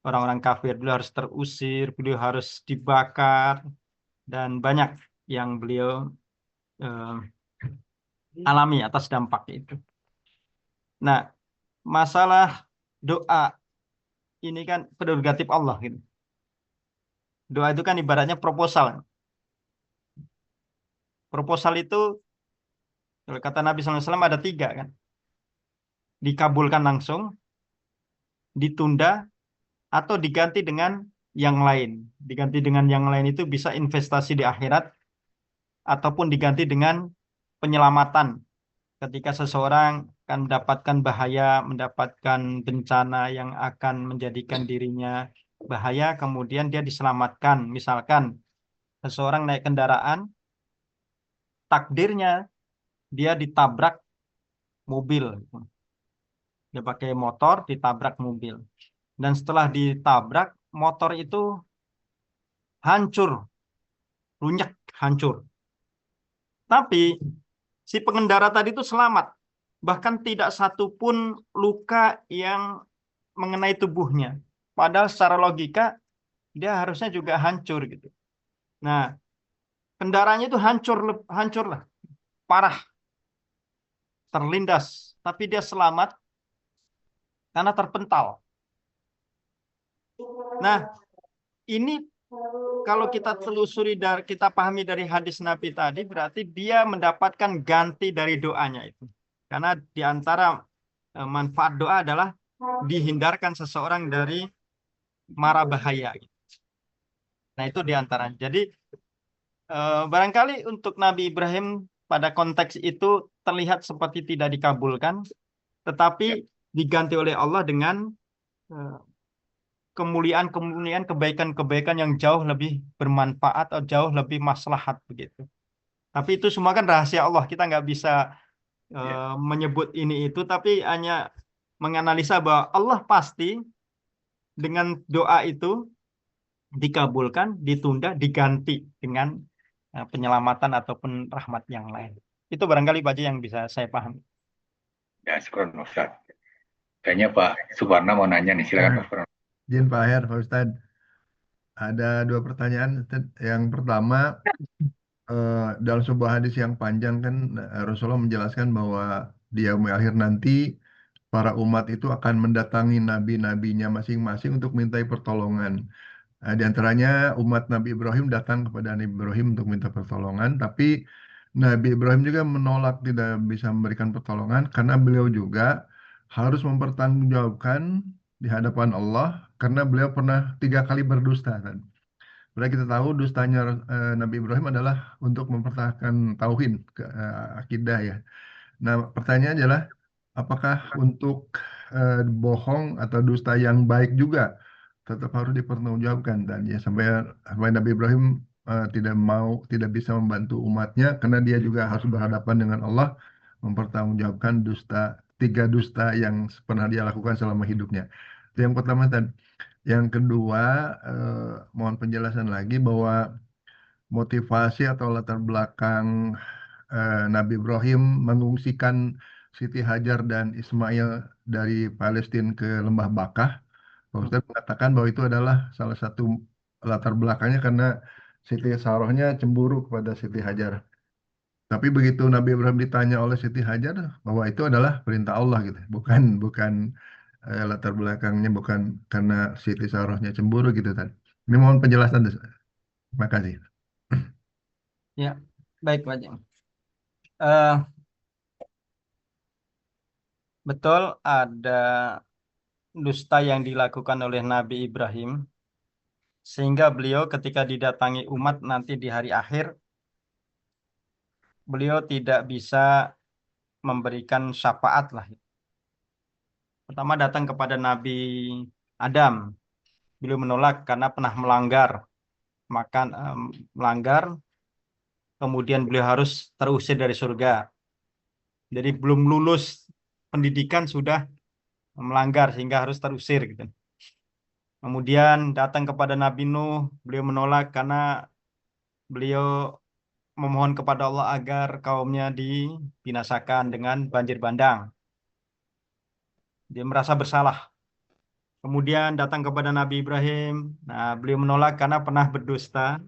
orang-orang kafir. Beliau harus terusir, beliau harus dibakar, dan banyak yang beliau alami atas dampak itu. Nah, masalah doa ini kan prerogatif Allah gitu. Doa itu kan ibaratnya proposal. Proposal itu kalau kata Nabi SAW ada 3 kan. Dikabulkan langsung, ditunda, atau diganti dengan yang lain. Diganti dengan yang lain itu bisa investasi di akhirat, ataupun diganti dengan penyelamatan. Ketika seseorang akan mendapatkan bahaya, mendapatkan bencana yang akan menjadikan dirinya bahaya, kemudian dia diselamatkan. Misalkan seseorang naik kendaraan, takdirnya dia ditabrak mobil. Dia pakai motor, ditabrak mobil. Dan setelah ditabrak, motor itu hancur, runyek, hancur. Tapi si pengendara tadi itu selamat. Bahkan tidak satu pun luka yang mengenai tubuhnya. Padahal secara logika, dia harusnya juga hancur gitu. Nah, kendaraannya itu hancur lah, parah, terlindas. Tapi dia selamat karena terpental. Nah, ini kalau kita telusuri dari kita pahami dari hadis Nabi tadi, berarti dia mendapatkan ganti dari doanya itu. Karena di antara manfaat doa adalah dihindarkan seseorang dari mara bahaya. Nah, itu diantara. Jadi barangkali untuk Nabi Ibrahim pada konteks itu terlihat seperti tidak dikabulkan, tetapi diganti oleh Allah dengan kemuliaan-kemuliaan, kebaikan-kebaikan yang jauh lebih bermanfaat atau jauh lebih maslahat begitu. Tapi itu semua kan rahasia Allah. Kita nggak bisa menyebut ini itu, tapi hanya menganalisa bahwa Allah pasti dengan doa itu dikabulkan, ditunda, diganti dengan penyelamatan ataupun rahmat yang lain. Itu barangkali Pak Haji yang bisa saya pahami. Ya, syukur Ustaz. Kayaknya Pak Suparna mau nanya nih, silakan Pak Suparna. Izin Pak Her, Pak Ustadz. Ada 2 pertanyaan. Ustadz. Yang pertama, dalam sebuah hadis yang panjang kan Rasulullah menjelaskan bahwa di yaumil akhir nanti para umat itu akan mendatangi nabi-nabinya masing-masing untuk mintai pertolongan. Di antaranya umat Nabi Ibrahim datang kepada Nabi Ibrahim untuk minta pertolongan, tapi Nabi Ibrahim juga menolak, tidak bisa memberikan pertolongan karena beliau juga harus mempertanggungjawabkan di hadapan Allah karena beliau pernah 3 kali berdusta kan. Berarti kita tahu dustanya Nabi Ibrahim adalah untuk mempertahankan tauhid, akidah ya. Nah, pertanyaannya adalah apakah untuk bohong atau dusta yang baik juga tetap harus dipertanggungjawabkan, dan ya sampai Nabi Ibrahim tidak bisa membantu umatnya karena dia juga harus berhadapan dengan Allah, mempertanggungjawabkan 3 dusta yang pernah dia lakukan selama hidupnya. Itu yang pertama. Dan yang kedua, mohon penjelasan lagi bahwa motivasi atau latar belakang Nabi Ibrahim mengungsikan Siti Hajar dan Ismail dari Palestina ke Lembah Bakah. Pak Ustadz mengatakan bahwa itu adalah salah satu latar belakangnya karena Siti Sarohnya cemburu kepada Siti Hajar. Tapi begitu Nabi Ibrahim ditanya oleh Siti Hajar bahwa itu adalah perintah Allah gitu, bukan latar belakangnya bukan karena Siti Sarohnya cemburu gitu kan. Ini mohon penjelasan. Terima kasih. Ya, baik Pak Haji. Betul ada dusta yang dilakukan oleh Nabi Ibrahim, sehingga beliau ketika didatangi umat nanti di hari akhir, beliau tidak bisa memberikan syafaat lah. Pertama datang kepada Nabi Adam, beliau menolak karena pernah melanggar, kemudian beliau harus terusir dari surga. Jadi belum lulus pendidikan sudah melanggar sehingga harus terusir gitu. Kemudian datang kepada Nabi Nuh, beliau menolak karena beliau memohon kepada Allah agar kaumnya dibinasakan dengan banjir bandang. Dia merasa bersalah. Kemudian datang kepada Nabi Ibrahim. Nah, beliau menolak karena pernah berdusta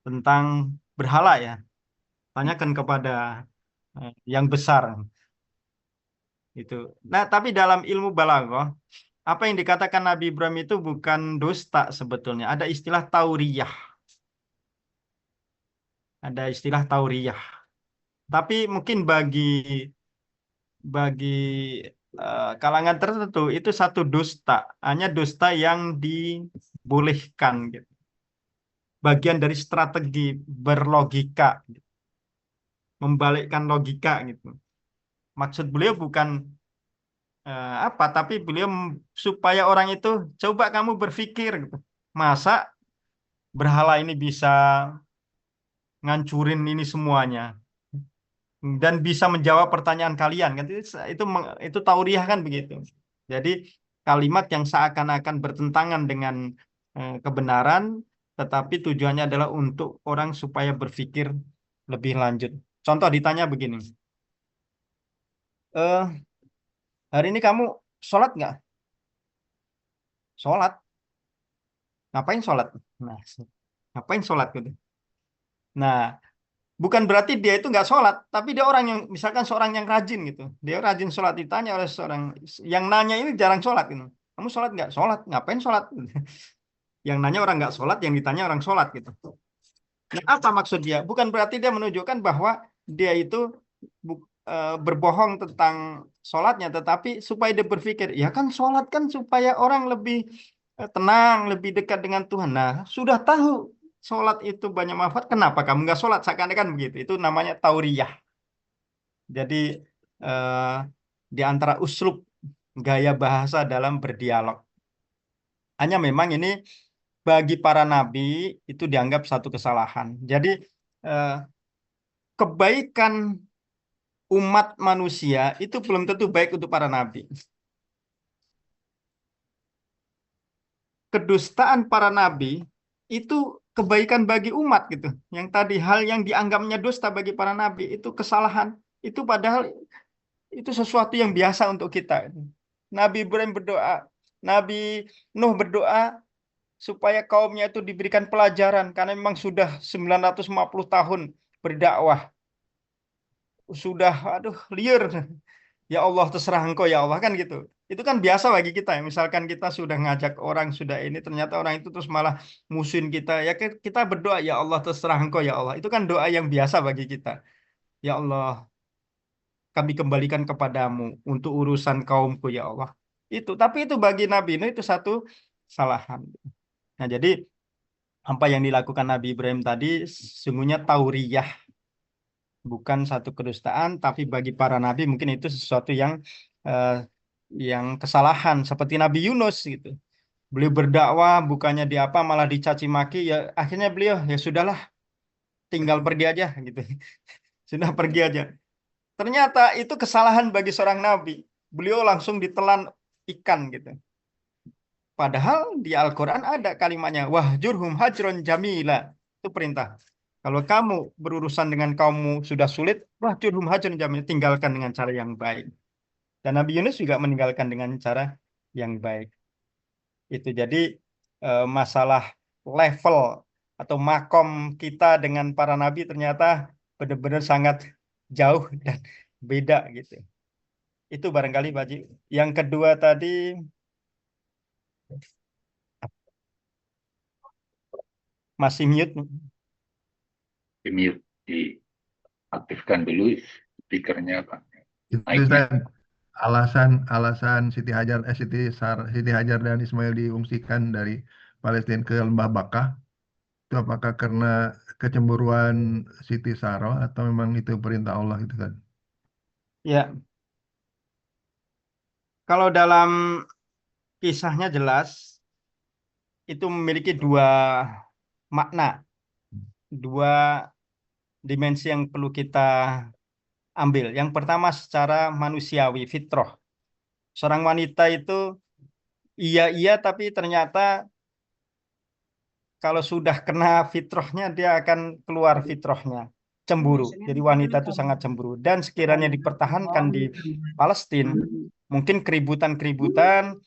tentang berhala ya. Tanyakan kepada yang besar. Itu. Nah, tapi dalam ilmu balaghah, apa yang dikatakan Nabi Ibrahim itu bukan dusta sebetulnya. Ada istilah tauriyah. Ada istilah tauriyah. Tapi mungkin bagi kalangan tertentu itu satu dusta, hanya dusta yang dibolehkan gitu. Bagian dari strategi berlogika gitu. Membalikkan logika gitu. Maksud beliau bukan tapi beliau supaya orang itu coba kamu berpikir gitu. Masa berhala ini bisa ngancurin ini semuanya dan bisa menjawab pertanyaan kalian kan, itu tauriah kan begitu. Jadi kalimat yang seakan-akan bertentangan dengan kebenaran, tetapi tujuannya adalah untuk orang supaya berpikir lebih lanjut. Contoh ditanya begini, hari ini kamu sholat nggak? Sholat. Ngapain sholat? Nah, ngapain sholat gitu? Nah, bukan berarti dia itu nggak sholat, tapi dia orang yang misalkan seorang yang rajin gitu. Dia rajin sholat, ditanya oleh seorang yang nanya ini jarang sholat gitu. Kamu sholat nggak? Sholat. Ngapain sholat? Yang nanya orang nggak sholat, yang ditanya orang sholat gitu. Nah, apa maksud dia? Bukan berarti dia menunjukkan bahwa dia itu berbohong tentang sholatnya, tetapi supaya dia berpikir, ya kan sholat kan supaya orang lebih tenang, lebih dekat dengan Tuhan. Nah, sudah tahu sholat itu banyak manfaat, kenapa kamu nggak sholat? Seakan-akan begitu. Itu namanya tauriyah. Jadi eh, di antara uslub gaya bahasa dalam berdialog. Hanya memang ini bagi para nabi itu dianggap satu kesalahan. Jadi eh, kebaikan umat manusia itu belum tentu baik untuk para nabi. Kedustaan para nabi itu kebaikan bagi umat gitu. Yang tadi hal yang dianggapnya dusta bagi para nabi itu kesalahan. Itu padahal itu sesuatu yang biasa untuk kita. Nabi Ibrahim berdoa, Nabi Nuh berdoa supaya kaumnya itu diberikan pelajaran karena memang sudah 950 tahun berdakwah. Sudah aduh liar. Ya Allah terserah engkau ya Allah kan gitu. Itu kan biasa bagi kita ya. Misalkan kita sudah ngajak orang sudah ini ternyata orang itu terus malah musuhin kita. Ya kita berdoa ya Allah terserah engkau ya Allah. Itu kan doa yang biasa bagi kita. Ya Allah kami kembalikan kepadamu untuk urusan kaumku ya Allah. Tapi itu bagi Nabi Nuh itu satu kesalahan. Nah, jadi apa yang dilakukan Nabi Ibrahim tadi sesungguhnya tauriyah, bukan satu kedustaan, tapi bagi para nabi mungkin itu sesuatu eh, yang kesalahan seperti Nabi Yunus gitu. Beliau berdakwah bukannya di apa malah dicaci maki, ya akhirnya beliau ya sudahlah tinggal pergi aja gitu. Sudah pergi aja. Ternyata itu kesalahan bagi seorang nabi. Beliau langsung ditelan ikan gitu. Padahal di Al-Quran ada kalimatnya, wahjurhum hajron jamila. Itu perintah. Kalau kamu berurusan dengan kaummu sudah sulit, wahjurhum hajron jamila. Tinggalkan dengan cara yang baik. Dan Nabi Yunus juga meninggalkan dengan cara yang baik. Itu jadi masalah level atau makom kita dengan para nabi ternyata benar-benar sangat jauh dan beda gitu. Itu barangkali Pak Ji. Yang kedua tadi masih mute. Di mute, diaktifkan dulu speakernya Pak. Itu Mic-nya. alasan Siti Hajar dan Ismail diungsikan dari Palestina ke Lembah Bakah itu apakah karena kecemburuan Siti Sarah atau memang itu perintah Allah gitu kan? Ya, kalau dalam kisahnya jelas itu memiliki dua makna, dua dimensi yang perlu kita ambil. Yang pertama secara manusiawi, fitrah. Seorang wanita itu iya tapi ternyata kalau sudah kena fitrahnya dia akan keluar fitrahnya, cemburu. Jadi wanita itu sangat cemburu dan sekiranya dipertahankan di Palestina, mungkin keributan-keributan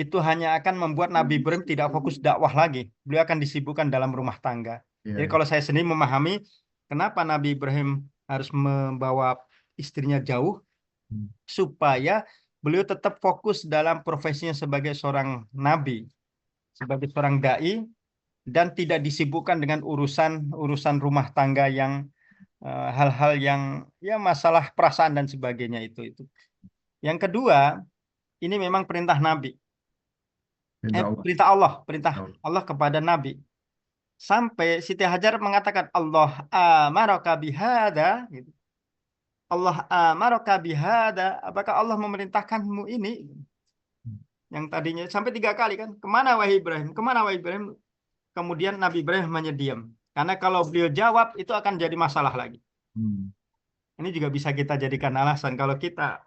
itu hanya akan membuat Nabi Ibrahim tidak fokus dakwah lagi. Beliau akan disibukkan dalam rumah tangga. Jadi Iya. kalau saya sendiri memahami kenapa Nabi Ibrahim harus membawa istrinya jauh, supaya beliau tetap fokus dalam profesinya sebagai seorang nabi, sebagai seorang dai, dan tidak disibukkan dengan urusan rumah tangga yang hal-hal yang ya masalah perasaan dan sebagainya itu. Yang kedua, ini memang perintah Nabi. Perintah Allah kepada Nabi. Sampai Siti Hajar mengatakan Allah amaraka bihada gitu. Allah amaraka bihada, apakah Allah memerintahkanmu ini? Yang tadinya sampai 3 kali kan, kemana wahai Ibrahim, kemana wahai Ibrahim? Kemudian Nabi Ibrahim hanya diam, karena kalau beliau jawab itu akan jadi masalah lagi. Ini juga bisa kita jadikan alasan kalau kita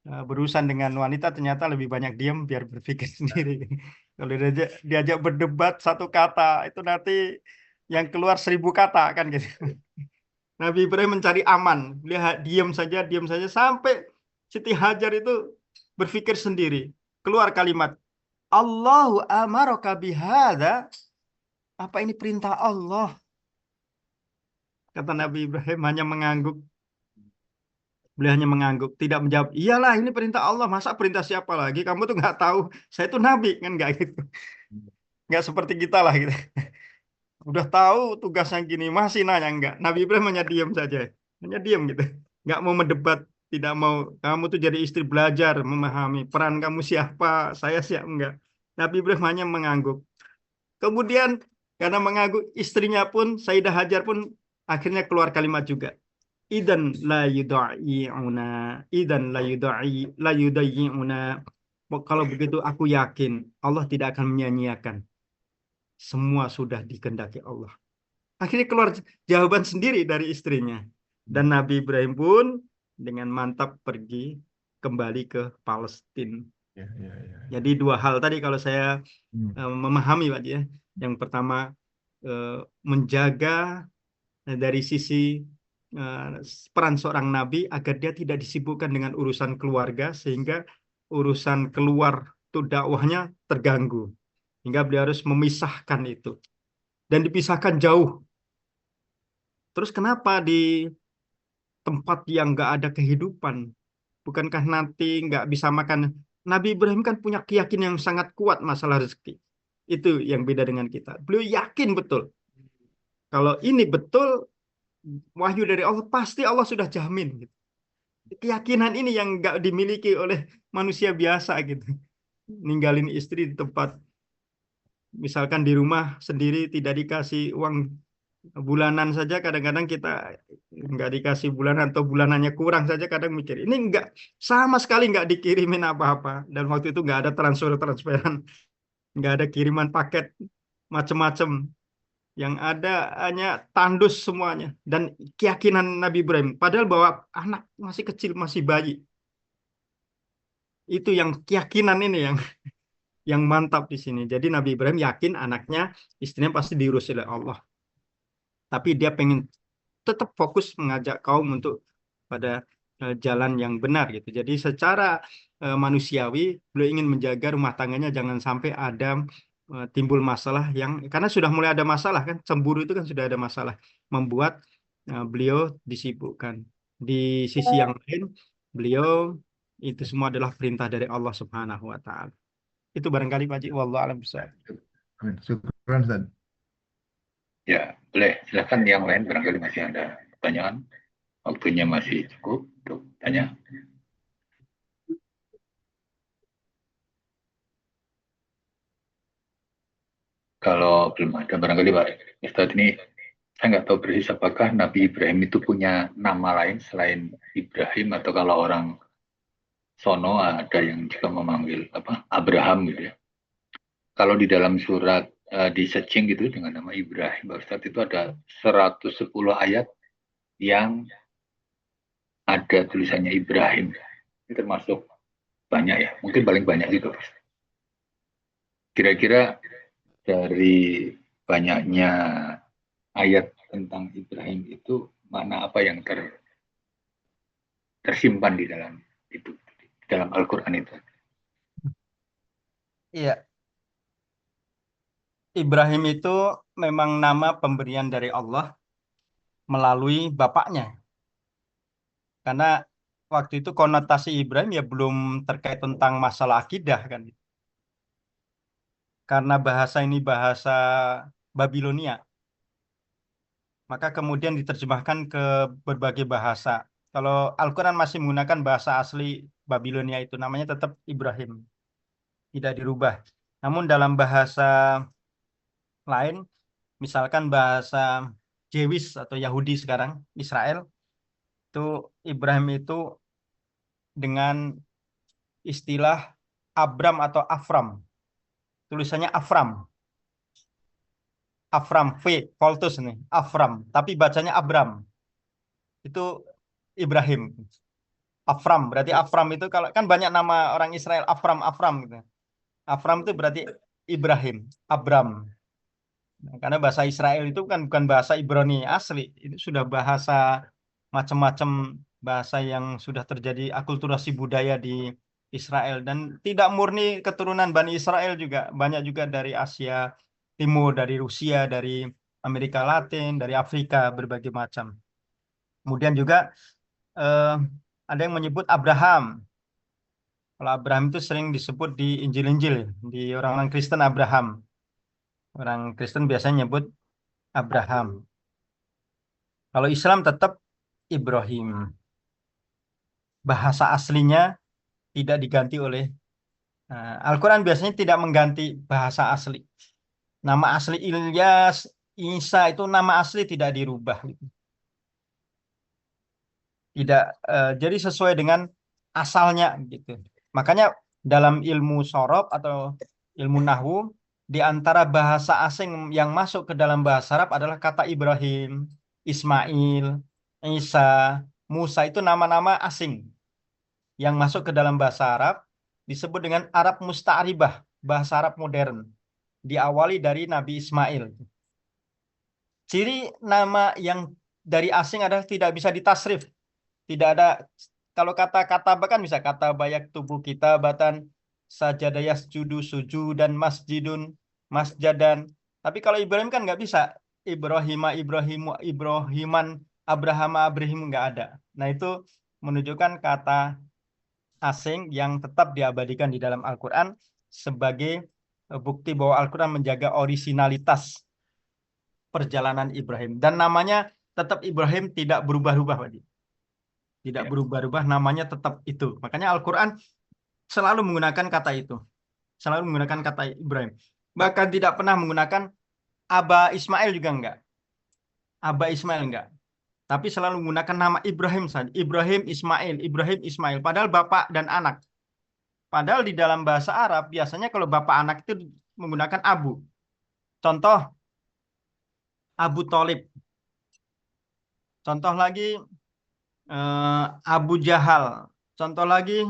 berurusan dengan wanita ternyata lebih banyak diam biar berpikir sendiri. Kalau diajak berdebat satu kata itu nanti yang keluar 1000 kata kan gitu. Nabi Ibrahim mencari aman, lihat diam saja sampai Siti Hajar itu berpikir sendiri. Keluar kalimat, Allahu amaraka bihada. Apa ini perintah Allah? Kata Nabi Ibrahim hanya mengangguk. Beliau hanya mengangguk, tidak menjawab. Iyalah ini perintah Allah, masa perintah siapa lagi? Kamu tuh nggak tahu, saya itu nabi kan nggak gitu. Nggak seperti kita lah gitu. Udah tahu tugasnya gini masih nanya enggak. Nabi Ibrahim hanya diam saja, hanya diam gitu, nggak mau mendebat tidak mau kamu tuh jadi istri belajar memahami peran kamu siapa, saya siap enggak. Nabi Ibrahim hanya mengangguk. Kemudian karena mengangguk, istrinya pun Sayyidah Hajar pun akhirnya keluar kalimat juga. Idan la yudai'una, idan la yudai'una. Kalau begitu aku yakin Allah tidak akan menyia-nyiakan. Semua sudah dikehendaki Allah. Akhirnya keluar jawaban sendiri dari istrinya. Dan Nabi Ibrahim pun dengan mantap pergi kembali ke Palestina. Ya, ya, ya. Jadi dua hal tadi kalau saya memahami Pak ya. Yang pertama menjaga dari sisi peran seorang nabi agar dia tidak disibukkan dengan urusan keluarga sehingga urusan keluar itu dakwahnya terganggu. Hingga beliau harus memisahkan itu. Dan dipisahkan jauh. Terus kenapa di tempat yang nggak ada kehidupan? Bukankah nanti nggak bisa makan? Nabi Ibrahim kan punya keyakinan yang sangat kuat masalah rezeki. Itu yang beda dengan kita. Beliau yakin betul. Kalau ini betul, wahyu dari Allah, pasti Allah sudah jamin. Gitu. Keyakinan ini yang nggak dimiliki oleh manusia biasa gitu. Ninggalin istri di tempat, misalkan di rumah sendiri tidak dikasih uang bulanan saja, kadang-kadang kita nggak dikasih bulanan atau bulanannya kurang saja kadang mikir ini nggak, sama sekali nggak dikirimin apa-apa, dan waktu itu nggak ada transferan, nggak ada kiriman paket macam-macam, yang ada hanya tandus semuanya. Dan keyakinan Nabi Ibrahim padahal bahwa anak masih kecil, masih bayi, itu yang keyakinan ini yang mantap di sini. Jadi Nabi Ibrahim yakin anaknya, istrinya pasti diurus oleh Allah. Tapi dia pengen tetap fokus mengajak kaum untuk pada jalan yang benar gitu. Jadi secara manusiawi beliau ingin menjaga rumah tangganya jangan sampai ada timbul masalah yang, karena sudah mulai ada masalah kan, cemburu itu kan sudah ada masalah, membuat beliau disibukkan. Di sisi yang lain beliau itu semua adalah perintah dari Allah Subhanahu wa taala. Itu barangkali Pak Cik, wallahu a'lam bishawab. Amin. Syukran, Ustaz. Ya, boleh. Silakan yang lain barangkali masih ada pertanyaan. Waktunya masih cukup untuk tanya. Kalau belum ada, barangkali Pak Ustadz ini, saya nggak tahu persis apakah Nabi Ibrahim itu punya nama lain selain Ibrahim, atau kalau orang sono ada yang juga memanggil Abraham gitu ya. Kalau di dalam surat di searching gitu dengan nama Ibrahim, Pak Ustadz, itu ada 110 ayat yang ada tulisannya Ibrahim. Ini termasuk banyak ya, mungkin paling banyak juga. Kira-kira dari banyaknya ayat tentang Ibrahim itu, mana apa yang tersimpan di dalam itu, di dalam Al-Quran itu? Iya, Ibrahim itu memang nama pemberian dari Allah melalui bapaknya. Karena waktu itu konotasi Ibrahim ya belum terkait tentang masalah akidah kan. Karena bahasa ini bahasa Babilonia, maka kemudian diterjemahkan ke berbagai bahasa. Kalau Al-Quran masih menggunakan bahasa asli Babilonia, itu namanya tetap Ibrahim, tidak dirubah. Namun dalam bahasa lain, misalkan bahasa Jewish atau Yahudi sekarang, Israel, itu Ibrahim itu dengan istilah Abram atau Afram. Tulisannya Afram. Afram, V, Voltus nih, Afram. Tapi bacanya Abram. Itu Ibrahim. Afram, berarti Afram itu kalau kan banyak nama orang Israel, Afram gitu. Afram itu berarti Ibrahim, Abram. Nah, karena bahasa Israel itu kan bukan bahasa Ibrani asli, itu sudah bahasa macam-macam, bahasa yang sudah terjadi akulturasi budaya di Israel, dan tidak murni keturunan Bani Israel juga, banyak juga dari Asia Timur, dari Rusia, dari Amerika Latin, dari Afrika, berbagai macam. Kemudian juga ada yang menyebut Abraham. Kalau Abraham itu sering disebut di Injil-Injil, di orang-orang Kristen Abraham. Orang Kristen biasanya nyebut Abraham. Kalau Islam tetap Ibrahim. bahasa aslinya tidak diganti oleh Al-Quran biasanya tidak mengganti bahasa asli. Nama asli Ilyas, Isa itu nama asli tidak dirubah. Tidak, jadi sesuai dengan asalnya gitu. Makanya dalam ilmu sorof atau ilmu nahwu, di antara bahasa asing yang masuk ke dalam bahasa Arab adalah kata Ibrahim, Ismail, Isa, Musa, itu nama-nama asing yang masuk ke dalam bahasa Arab disebut dengan Arab Musta'ribah, bahasa Arab modern, diawali dari Nabi Ismail. Ciri nama yang dari asing adalah tidak bisa ditasrif, tidak ada. Kalau kata-kata bahkan bisa kata bayak tubuh kita batan sajada yasjudu sujudan masjidun masjadan. Tapi kalau Ibrahim kan nggak bisa. Ibrahiman, Abrahim nggak ada. Nah itu menunjukkan kata asing yang tetap diabadikan di dalam Al-Quran sebagai bukti bahwa Al-Quran menjaga orisinalitas perjalanan Ibrahim. Dan namanya tetap Ibrahim, tidak berubah-ubah, Pak. Tidak berubah-ubah, namanya tetap itu. Makanya Al-Quran selalu menggunakan kata itu. Selalu menggunakan kata Ibrahim. Bahkan tidak pernah menggunakan Aba Ismail juga enggak. Aba Ismail enggak. Tapi selalu menggunakan nama Ibrahim saja. Ibrahim Ismail. Padahal bapak dan anak. Padahal di dalam bahasa Arab, biasanya kalau bapak anak itu menggunakan abu. Contoh, Abu Thalib. Contoh lagi, Abu Jahal. Contoh lagi,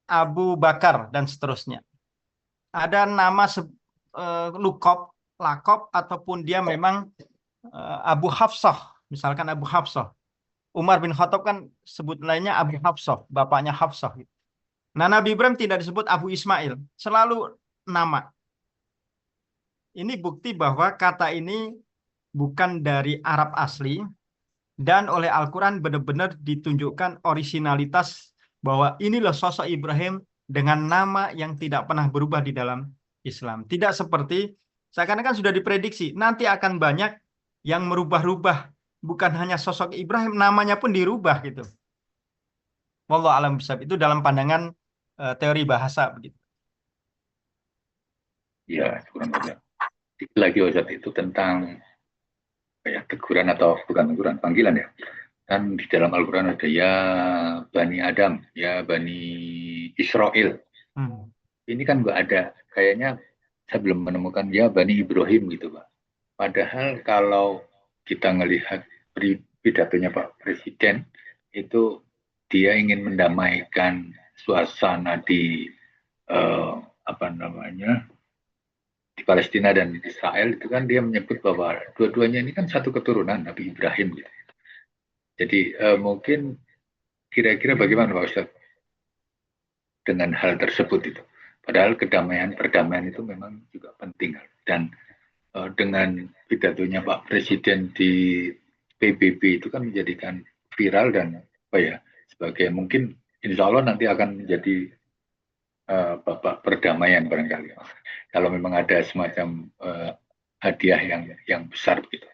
Abu Bakar, dan seterusnya. Ada nama lukop, lakop, ataupun dia memang Abu Hafsah. Misalkan Abu Hafsah. Umar bin Khattab kan sebut lainnya Abu Hafsah, bapaknya Hafsah. Nah, Nabi Ibrahim tidak disebut Abu Ismail, selalu nama. Ini bukti bahwa kata ini bukan dari Arab asli, dan oleh Al-Quran benar-benar ditunjukkan orisinalitas bahwa inilah sosok Ibrahim dengan nama yang tidak pernah berubah di dalam Islam. Tidak seperti seakan-akan sudah diprediksi nanti akan banyak yang merubah-rubah, bukan hanya sosok Ibrahim, namanya pun dirubah gitu. Wallahu a'lam bishawab. Itu dalam pandangan teori bahasa begitu. Ya, kurang lebih. Lagi Ustaz itu tentang teguran atau bukan teguran, panggilan ya. Kan di dalam Al-Quran ada ya Bani Adam, ya Bani Israel. Ini kan nggak ada. Kayaknya saya belum menemukan ya Bani Ibrahim gitu Pak. Padahal kalau kita ngelihat pidatonya Pak Presiden, itu dia ingin mendamaikan suasana di di Palestina dan Israel, itu kan dia menyebut bahwa dua-duanya ini kan satu keturunan Nabi Ibrahim gitu. Jadi mungkin kira-kira bagaimana Pak Ustaz dengan hal tersebut itu? Padahal perdamaian itu memang juga penting. Dan dengan pidatonya Pak Presiden di PBB itu kan menjadikan viral dan sebagai mungkin insya Allah nanti akan menjadi bapak perdamaian barangkali. Kalau memang ada semacam hadiah yang besar gitu.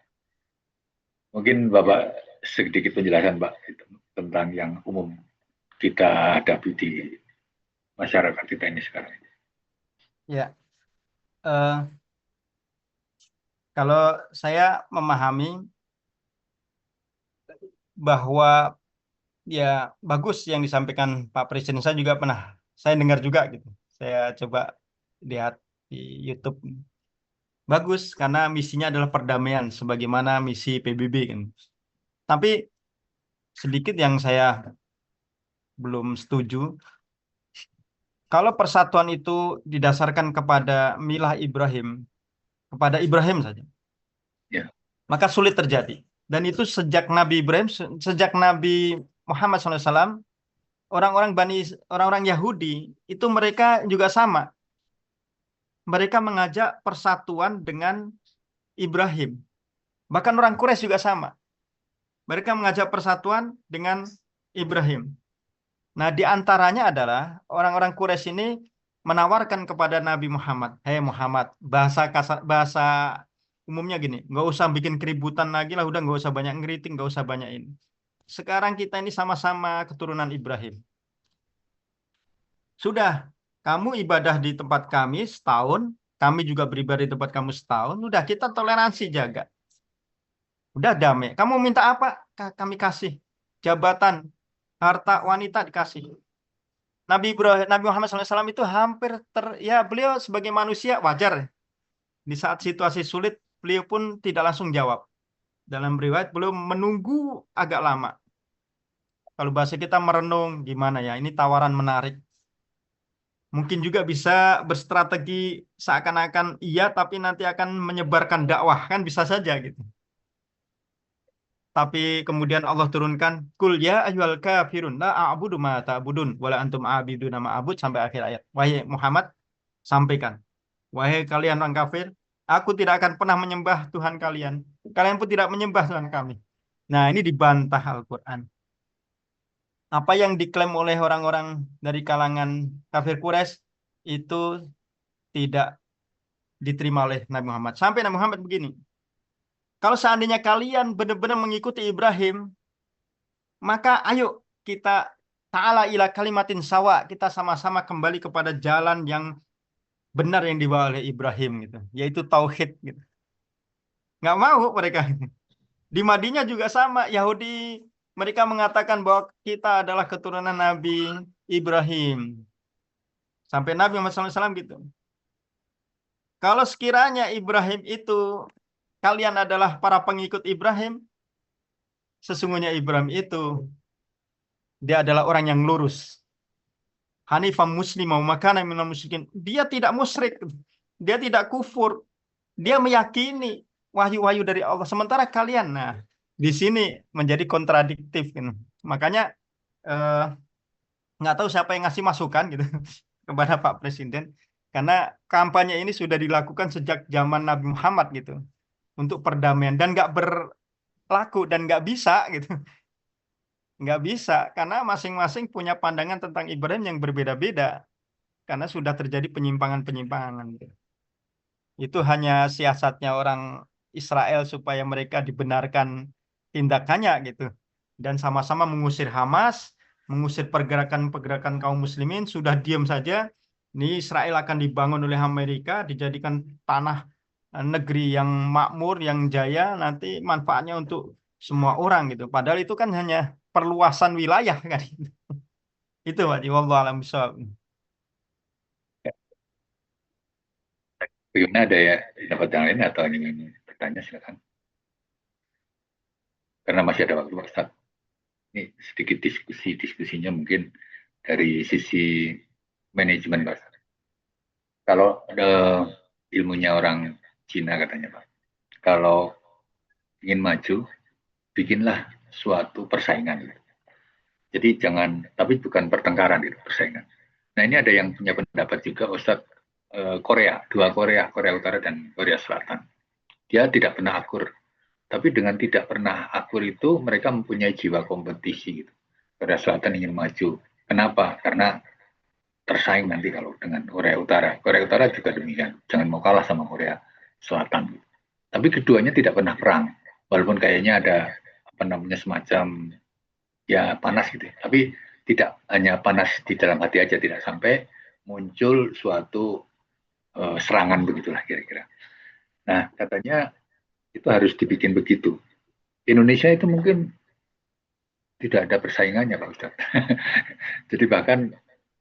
Mungkin Bapak sedikit penjelasan Pak tentang yang umum kita hadapi di masyarakat kita ini sekarang. Ya, kalau saya memahami bahwa ya bagus yang disampaikan Pak Presiden, saya juga pernah, saya dengar juga gitu. Saya coba lihat di YouTube. Bagus karena misinya adalah perdamaian sebagaimana misi PBB kan. Tapi sedikit yang saya belum setuju. Kalau persatuan itu didasarkan kepada milah Ibrahim, kepada Ibrahim saja, maka sulit terjadi. Dan itu sejak Nabi Ibrahim, sejak Nabi Muhammad SAW, orang-orang Yahudi itu mereka juga sama. Mereka mengajak persatuan dengan Ibrahim. Bahkan orang Quraisy juga sama. Mereka mengajak persatuan dengan Ibrahim. Nah, di antaranya adalah orang-orang Quraisy ini menawarkan kepada Nabi Muhammad, "Hei Muhammad, bahasa umumnya gini, nggak usah bikin keributan lagi lah, udah nggak usah banyak ngeriting, nggak usah banyak ini. sekarang kita ini sama-sama keturunan Ibrahim. Sudah, kamu ibadah di tempat kami setahun, kami juga beribadah di tempat kamu setahun, udah kita toleransi jaga. Udah damai. Kamu minta apa? Kami kasih. Jabatan, harta, wanita dikasih. Nabi Muhammad SAW itu hampir ya beliau sebagai manusia wajar. Di saat situasi sulit, beliau pun tidak langsung jawab. Dalam riwayat, beliau menunggu agak lama. Kalau bahasa kita merenung, gimana ya? Ini tawaran menarik. Mungkin juga bisa berstrategi seakan-akan iya, tapi nanti akan menyebarkan dakwah. Kan bisa saja gitu. Tapi kemudian Allah turunkan, Kul ya ayyuhal kafirun, la a'budu ma ta'budun, wala antum a'biduna ma a'bud, sampai akhir ayat. Wahai Muhammad, sampaikan. Wahai kalian orang kafir, aku tidak akan pernah menyembah Tuhan kalian. Kalian pun tidak menyembah Tuhan kami. Nah, ini dibantah Al-Quran. Apa yang diklaim oleh orang-orang dari kalangan kafir Quraisy itu tidak diterima oleh Nabi Muhammad. Sampai Nabi Muhammad begini, kalau seandainya kalian benar-benar mengikuti Ibrahim, maka ayo kita ta'ala ila kalimatin sawa, kita sama-sama kembali kepada jalan yang benar yang dibawa oleh Ibrahim gitu, yaitu tauhid gitu. Nggak mau mereka. Di Madinah juga sama, Yahudi mereka mengatakan bahwa kita adalah keturunan Nabi Ibrahim. Sampai Nabi Muhammad SAW gitu. Kalau sekiranya Ibrahim itu, kalian adalah para pengikut Ibrahim, sesungguhnya Ibrahim itu, dia adalah orang yang lurus. Hanifam muslimah makana minal musyrikin. Dia tidak musyrik. Dia tidak kufur. Dia meyakini wahyu-wahyu dari Allah. Sementara kalian, nah, di sini menjadi kontradiktif gitu. Makanya nggak tahu siapa yang ngasih masukan gitu kepada Pak Presiden. Karena kampanye ini sudah dilakukan sejak zaman Nabi Muhammad gitu. Untuk perdamaian. Dan nggak berlaku dan nggak bisa gitu. Nggak bisa. Karena masing-masing punya pandangan tentang Ibrahim yang berbeda-beda. Karena sudah terjadi penyimpangan-penyimpangan gitu. Itu hanya siasatnya orang Israel supaya mereka dibenarkan tindakannya gitu. Dan sama-sama mengusir Hamas, mengusir pergerakan-pergerakan kaum muslimin, sudah diam saja. Ini Israel akan dibangun oleh Amerika, dijadikan tanah negeri yang makmur, yang jaya, nanti manfaatnya untuk semua orang gitu. Padahal itu kan hanya perluasan wilayah kan. Itu Pak, wallahu a'lam bishawab. Bagaimana, ada ya pendapat yang lain atau ingin bertanya, silakan. Karena masih ada waktu Pak Ustadz. Ini sedikit diskusinya mungkin dari sisi manajemen Pak Ustadz. Kalau ada ilmunya orang Cina katanya Pak, kalau ingin maju, bikinlah suatu persaingan. Jadi jangan, tapi bukan pertengkaran gitu, persaingan. Nah ini ada yang punya pendapat juga Ustadz, Korea, dua Korea, Korea Utara dan Korea Selatan. Dia tidak pernah akur, tapi dengan tidak pernah akur itu mereka mempunyai jiwa kompetisi gitu. Korea Selatan ingin maju. Kenapa? Karena tersaing nanti kalau dengan Korea Utara. Korea Utara juga demikian, jangan mau kalah sama Korea Selatan. Tapi keduanya tidak pernah perang, walaupun kayaknya ada apa namanya semacam ya panas gitu. Tapi tidak hanya panas di dalam hati aja, tidak sampai muncul suatu serangan begitulah kira-kira. Nah katanya itu harus dibikin begitu. Indonesia itu mungkin tidak ada persaingannya Pak Ustadz. Jadi bahkan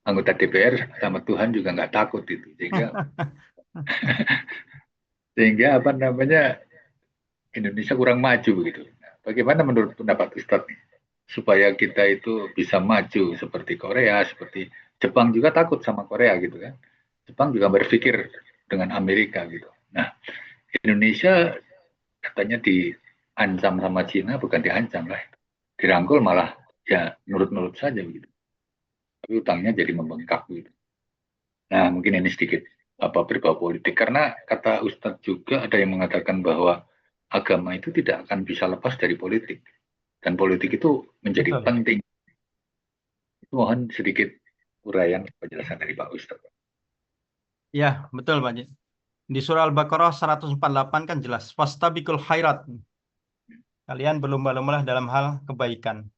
anggota DPR sama Tuhan juga nggak takut itu, sehingga apa namanya Indonesia kurang maju begitu. Bagaimana menurut pendapat Ustadz supaya kita itu bisa maju seperti Korea, seperti Jepang juga takut sama Korea gitu kan? Jepang juga berpikir dengan Amerika gitu. Nah Indonesia katanya diancam sama Cina, bukan diancam lah, dirangkul malah ya nurut-nurut saja gitu. Tapi utangnya jadi membengkak gitu. Nah mungkin ini sedikit berbau politik, karena kata Ustadz juga ada yang mengatakan bahwa agama itu tidak akan bisa lepas dari politik, dan politik itu menjadi penting. Mohon sedikit uraian penjelasan dari Pak Ustadz. Ya betul Pak. Di surah Al-Baqarah 148 kan jelas, fastabiqul khairat. Kalian berlomba-lombalah dalam hal kebaikan.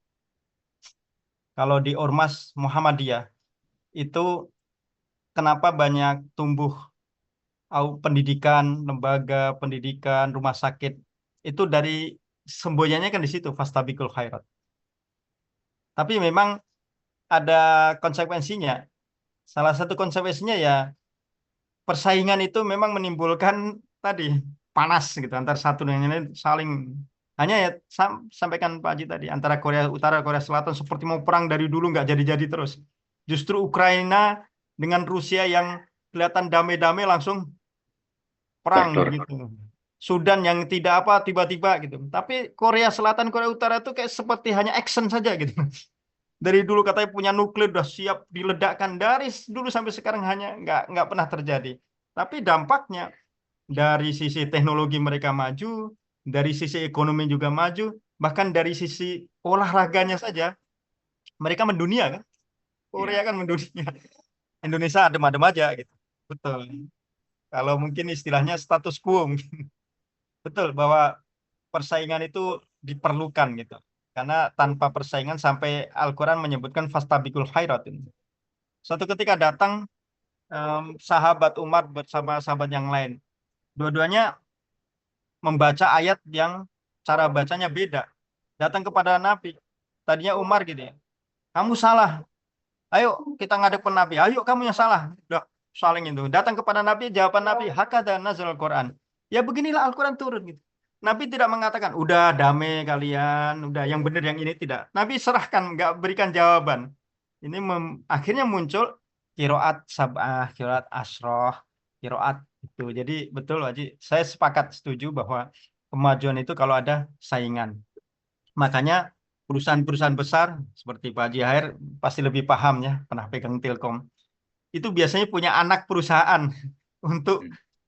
kalau di Ormas Muhammadiyah itu kenapa banyak tumbuh pendidikan, lembaga pendidikan, rumah sakit itu dari semboyannya kan di situ fastabiqul khairat. Tapi memang ada konsekuensinya. Salah satu konsekuensinya ya persaingan itu memang menimbulkan tadi panas gitu antar satu dengan yang lain saling hanya ya sampaikan Pak Haji tadi antara Korea Utara Korea Selatan seperti mau perang dari dulu nggak jadi-jadi terus. Justru Ukraina dengan Rusia yang kelihatan damai-damai langsung perang Faktor. gitu. Sudan yang tidak apa tiba-tiba gitu. Tapi Korea Selatan Korea Utara itu kayak seperti hanya action saja gitu. Dari dulu katanya punya nuklir udah siap diledakkan dari dulu sampai sekarang hanya nggak pernah terjadi. Tapi dampaknya dari sisi teknologi mereka maju, dari sisi ekonomi juga maju, bahkan dari sisi olahraganya saja mereka mendunia kan. Korea Ya. kan mendunia. Indonesia adem-adem aja gitu. Betul. Kalau mungkin istilahnya status quo mungkin. Betul bahwa persaingan itu diperlukan gitu. Karena tanpa persaingan sampai Al-Quran menyebutkan fastabiqul khairat ini. Suatu ketika datang sahabat Umar bersama sahabat yang lain. Dua-duanya membaca ayat yang cara bacanya beda. Datang kepada Nabi. Tadinya Umar gitu ya. Kamu salah. Ayo kita ngadep ke Nabi. Ayo kamu yang salah. Udah saling itu. Datang kepada Nabi, jawaban Nabi, hakadha nazal Al-Quran. Ya beginilah Al-Quran turun gitu. Nabi tidak mengatakan, udah damai kalian, udah yang benar yang ini tidak. Nabi serahkan, nggak berikan jawaban. Ini akhirnya muncul kiroat sab'ah, kiroat asroh, kiroat itu. Jadi betul Haji, saya sepakat setuju bahwa kemajuan itu kalau ada saingan. Makanya perusahaan-perusahaan besar seperti Pak Haji Hair pasti lebih paham ya, pernah pegang Telkom. Itu biasanya punya anak perusahaan untuk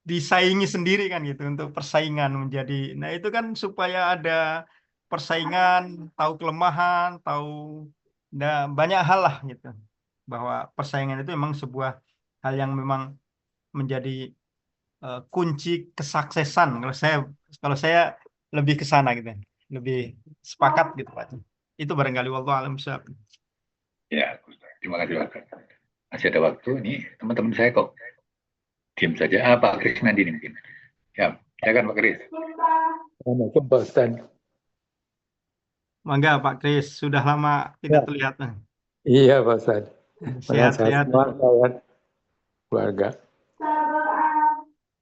disaingi sendiri kan gitu, untuk persaingan menjadi. Nah, itu kan supaya ada persaingan, tahu kelemahan, tahu banyak hal lah gitu. Bahwa persaingan itu memang sebuah hal yang memang menjadi kunci kesuksesan. Kalau saya lebih ke sana gitu. Lebih sepakat gitu Pak. Itu barangkali wallahu alam bishawab. Ya, terima kasih Pak. Masih ada waktu nih, teman-teman saya kok diam saja. Pak Kris nanti mungkin. Ya, silakan Pak Kris. Assalamualaikum Pak Ustaz. Mangga Pak Kris, sudah lama tidak terlihat. Iya Pak Ustaz. Sehat-sehat. Semua kawan keluarga.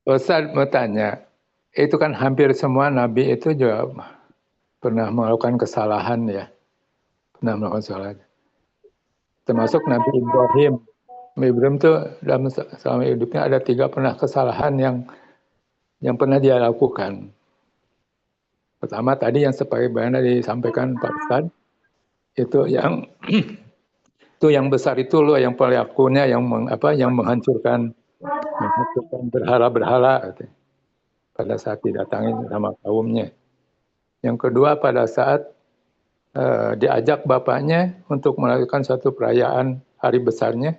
Pak Ustaz mau tanya, itu kan hampir semua Nabi itu juga pernah melakukan kesalahan ya. Pernah melakukan kesalahan. Termasuk Nabi Ibrahim. Nabi Ibrahim itu dalam selama hidupnya ada 3 pernah kesalahan yang pernah dia lakukan. Pertama tadi yang sebagaimana disampaikan Pak Ustaz, itu yang itu yang besar itu loh yang pelakunya yang menghancurkan berhala-berhala pada saat didatangi sama kaumnya. Yang kedua pada saat diajak bapaknya untuk melakukan suatu perayaan hari besarnya,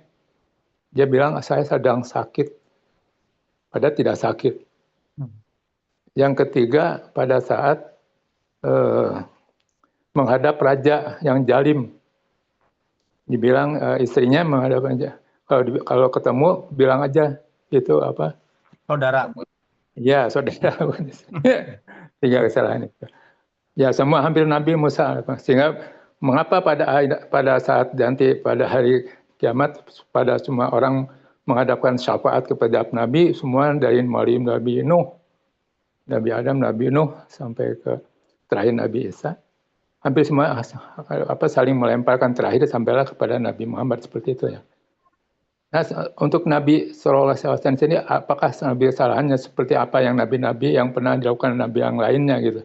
dia bilang saya sedang sakit, padahal tidak sakit. Yang ketiga pada saat menghadap raja yang zalim, dibilang istrinya menghadap raja, kalau ketemu bilang aja itu apa? Saudara. Ya saudara. 3 kesalahan itu. Ya semua hampir Nabi Musa. Sehingga mengapa pada saat nanti pada hari kiamat pada semua orang menghadapkan syafaat kepada Nabi, semua dari mulai Nabi Nuh, Nabi Adam, Nabi Nuh sampai ke terakhir Nabi Isa, hampir semua saling melemparkan terakhir sampailah kepada Nabi Muhammad seperti itu ya. Nah, untuk Nabi Sallallahu Alaihi Wasallam sini, apakah Nabi kesalahannya seperti apa yang Nabi-Nabi yang pernah dilakukan Nabi yang lainnya gitu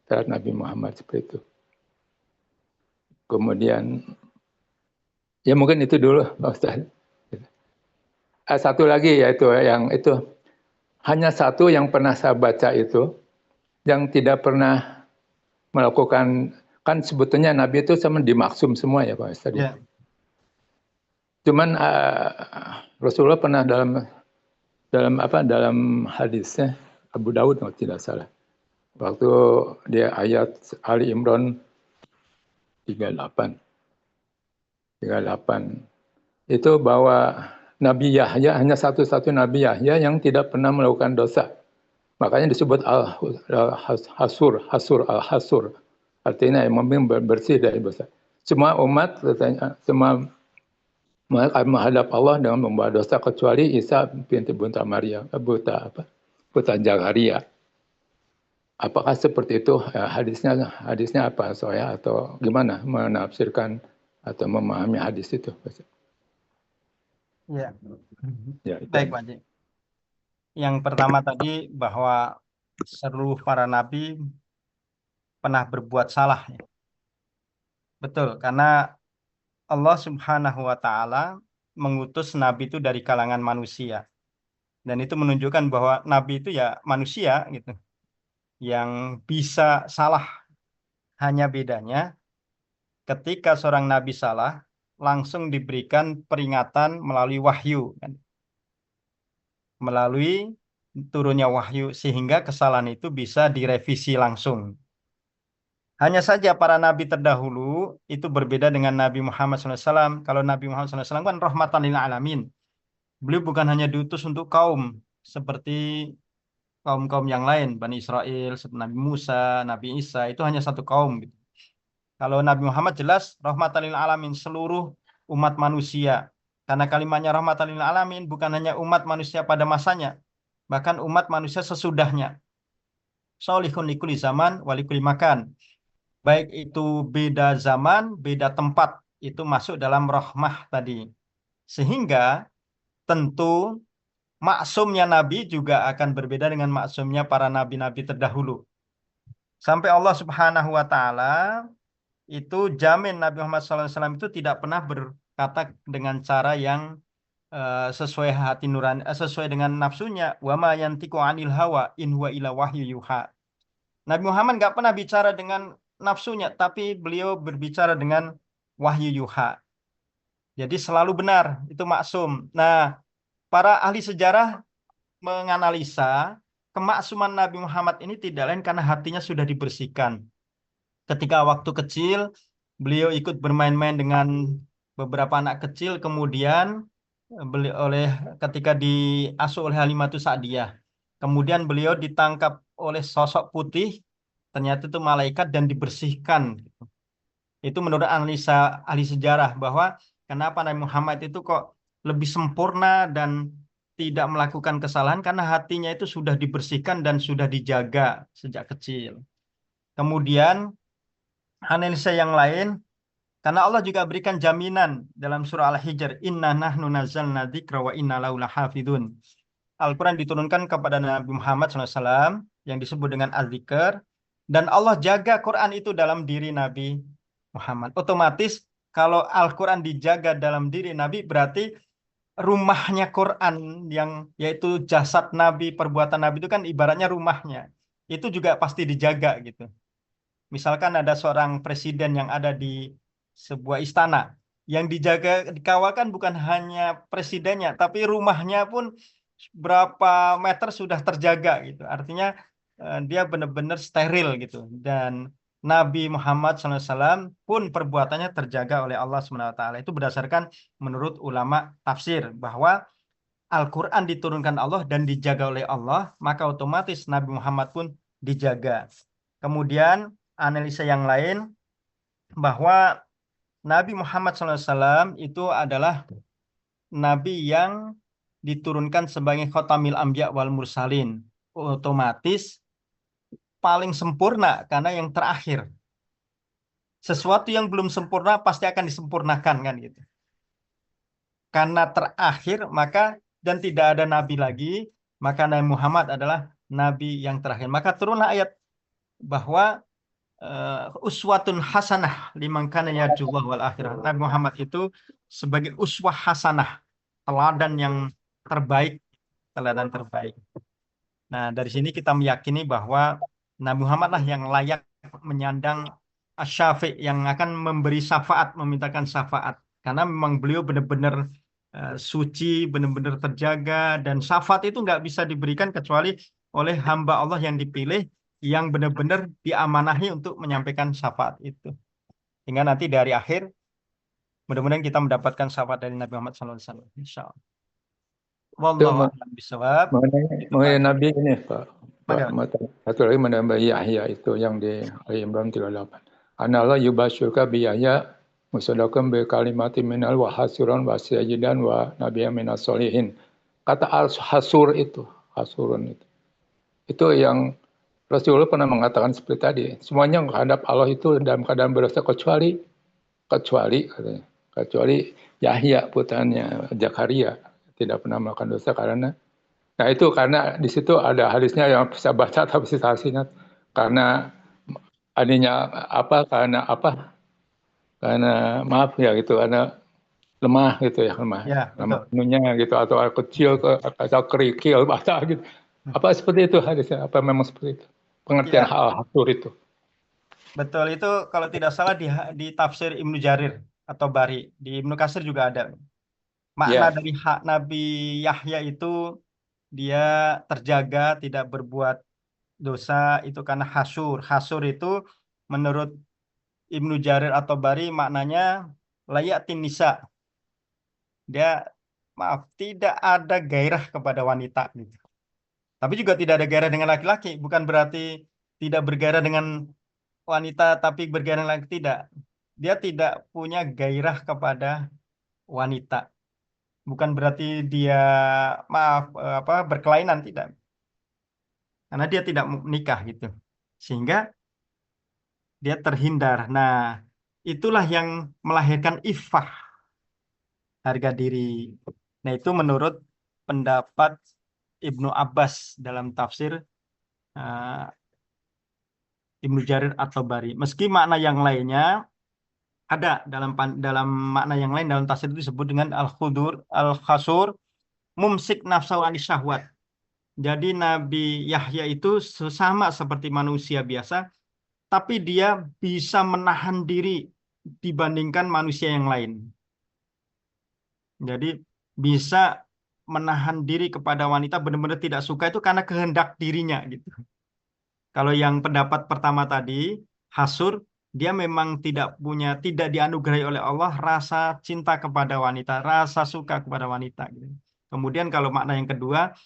terhadap Nabi Muhammad seperti itu. Kemudian ya mungkin itu dulu Pak Ustaz. Satu lagi yaitu yang itu hanya satu yang pernah saya baca itu yang tidak pernah melakukan, kan sebetulnya Nabi itu sama dimaksum semua ya Pak Ustaz. Ya. Cuman Rasulullah pernah dalam hadisnya Abu Daud kalau tidak salah, waktu dia ayat Ali Imran 38, 38. Itu bahwa Nabi Yahya hanya satu-satu Nabi Yahya yang tidak pernah melakukan dosa. Makanya disebut al-hasur. Artinya yang bersih dari dosa. Semua umat katanya, semua menghadap Allah dengan membawa dosa kecuali Isa binti Maryam, putra Zakaria. Apakah seperti itu hadisnya apa soalnya atau gimana menafsirkan atau memahami hadis itu? Ya, Ya, itu. baik Pak Haji. Yang pertama tadi bahwa seluruh para nabi pernah berbuat salah. Ya. Betul, karena Allah Subhanahu wa Ta'ala mengutus nabi itu dari kalangan manusia. Dan itu menunjukkan bahwa nabi itu ya manusia gitu. Yang bisa salah. Hanya bedanya ketika seorang nabi salah langsung diberikan peringatan melalui wahyu kan. Melalui turunnya wahyu sehingga kesalahan itu bisa direvisi langsung. Hanya saja para nabi terdahulu itu berbeda dengan Nabi Muhammad SAW. Kalau Nabi Muhammad SAW kan rahmatan lil alamin. Beliau bukan hanya diutus untuk kaum seperti kaum-kaum yang lain, Bani Israel, seperti Nabi Musa, Nabi Isa, itu hanya satu kaum. Gitu. Kalau Nabi Muhammad jelas rahmatan lil alamin, seluruh umat manusia. Karena kalimatnya rahmatan lil alamin bukan hanya umat manusia pada masanya, bahkan umat manusia sesudahnya. Sholihun likuli zaman walikuli makan. Baik itu beda zaman, beda tempat, itu masuk dalam rahmah tadi. Sehingga tentu maksumnya Nabi juga akan berbeda dengan maksumnya para nabi-nabi terdahulu. Sampai Allah Subhanahu wa Ta'ala itu jamin Nabi Muhammad SAW itu tidak pernah berkata dengan cara yang sesuai hati nurani, sesuai dengan nafsunya. Wa ma yantiqu 'anil hawa in huwa illa wahyu yuha. Nabi Muhammad nggak pernah bicara dengan nafsunya, tapi beliau berbicara dengan wahyu yuha. Jadi selalu benar, itu maksum. Nah, para ahli sejarah menganalisa kemaksuman Nabi Muhammad ini tidak lain karena hatinya sudah dibersihkan. Ketika waktu kecil, beliau ikut bermain-main dengan beberapa anak kecil, kemudian ketika diasuh oleh Halimatus Sa'diyah. Kemudian beliau ditangkap oleh sosok putih, ternyata itu malaikat dan dibersihkan. Itu menurut analisa ahli sejarah bahwa kenapa Nabi Muhammad itu kok lebih sempurna dan tidak melakukan kesalahan karena hatinya itu sudah dibersihkan dan sudah dijaga sejak kecil. Kemudian analisa yang lain, karena Allah juga berikan jaminan dalam surah Al-Hijr, Inna nahnu nazzalna dzikra wa inna lahu lahafidun. Al-Quran diturunkan kepada Nabi Muhammad SAW yang disebut dengan Az-Zikr, dan Allah jaga Quran itu dalam diri Nabi Muhammad. Otomatis kalau Al-Quran dijaga dalam diri Nabi berarti rumahnya Quran yang yaitu jasad Nabi, perbuatan Nabi itu kan ibaratnya rumahnya. Itu juga pasti dijaga gitu. Misalkan ada seorang presiden yang ada di sebuah istana, yang dijaga, dikawalkan bukan hanya presidennya, tapi rumahnya pun berapa meter sudah terjaga gitu. Artinya dia benar-benar steril gitu. Dan Nabi Muhammad SAW pun perbuatannya terjaga oleh Allah SWT. Itu berdasarkan menurut ulama tafsir bahwa Al-Quran diturunkan Allah dan dijaga oleh Allah, maka otomatis Nabi Muhammad pun dijaga. Kemudian analisa yang lain bahwa Nabi Muhammad SAW itu adalah Nabi yang diturunkan sebagai khotamil anbiya wal mursalin. Otomatis paling sempurna karena yang terakhir. Sesuatu yang belum sempurna pasti akan disempurnakan kan gitu. Karena terakhir maka dan tidak ada nabi lagi, maka Nabi Muhammad adalah nabi yang terakhir. Maka turunlah ayat bahwa uswatun hasanah liman kana yarjullah wal akhirah. Nabi Muhammad itu sebagai uswah hasanah, teladan yang terbaik, teladan terbaik. Nah, dari sini kita meyakini bahwa Nabi Muhammad lah yang layak menyandang asy-syafi' yang akan memberi syafaat, memintakan syafaat. Karena memang beliau benar-benar suci, benar-benar terjaga, dan syafaat itu nggak bisa diberikan kecuali oleh hamba Allah yang dipilih, yang benar-benar diamanahi untuk menyampaikan syafaat itu. Hingga nanti dari akhir Mudah-mudahan kita mendapatkan syafaat dari Nabi Muhammad SAW. Insya Allah. Itu Wallahu a'lam bishawab. mengenai Itu Pak. Nabi ini Pak Pada. Mata. Satu lagi menambah Yahya itu yang di Ali Imran 38. Anallah yubasyuka bi Yahya musaddakan bi kalimatin minal wa hasiran wa sayyidan wa nabiyyan minas solihin. Kata hasur itu, hasurun itu. Itu yang Rasulullah pernah mengatakan seperti tadi. Semuanya menghadap Allah itu dalam keadaan berdosa kecuali katanya. Kecuali Yahya putranya Zakaria tidak pernah melakukan dosa karena itu karena di situ ada hadisnya yang bisa baca tapi bisa ingat karena adanya karena maaf ya gitu karena lemah gitu ya lemah menunya gitu atau kecil atau kerikil baca gitu apa seperti itu hadisnya apa memang seperti itu pengertian hal hasur itu betul itu kalau tidak salah di tafsir Ibnu Jarir atau Bari di Ibnu Katsir juga ada makna dari hak Nabi Yahya itu dia terjaga tidak berbuat dosa itu karena hasur itu menurut Ibnu Jarir atau Bari maknanya layatin nisa dia tidak ada gairah kepada wanita gitu. Tapi juga tidak ada gairah dengan laki-laki bukan berarti tidak bergairah dengan wanita tapi bergairah dengan laki tidak dia tidak punya gairah kepada wanita bukan berarti dia berkelainan tidak karena dia tidak menikah gitu sehingga dia terhindar. Nah, itulah yang melahirkan iffah, harga diri. Nah, itu menurut pendapat Ibnu Abbas dalam tafsir Ibnu Jarir atau Bari. Meski makna yang lainnya ada dalam makna yang lain dalam tafsir itu disebut dengan al-khasur, mumsik nafsahu anis syahwat. Jadi Nabi Yahya itu sama seperti manusia biasa, tapi dia bisa menahan diri dibandingkan manusia yang lain. Jadi bisa menahan diri kepada wanita benar-benar tidak suka itu karena kehendak dirinya gitu. Kalau yang pendapat pertama tadi, hasur, dia memang tidak dianugerahi oleh Allah rasa cinta kepada wanita, rasa suka kepada wanita gitu. Kemudian kalau makna yang kedua,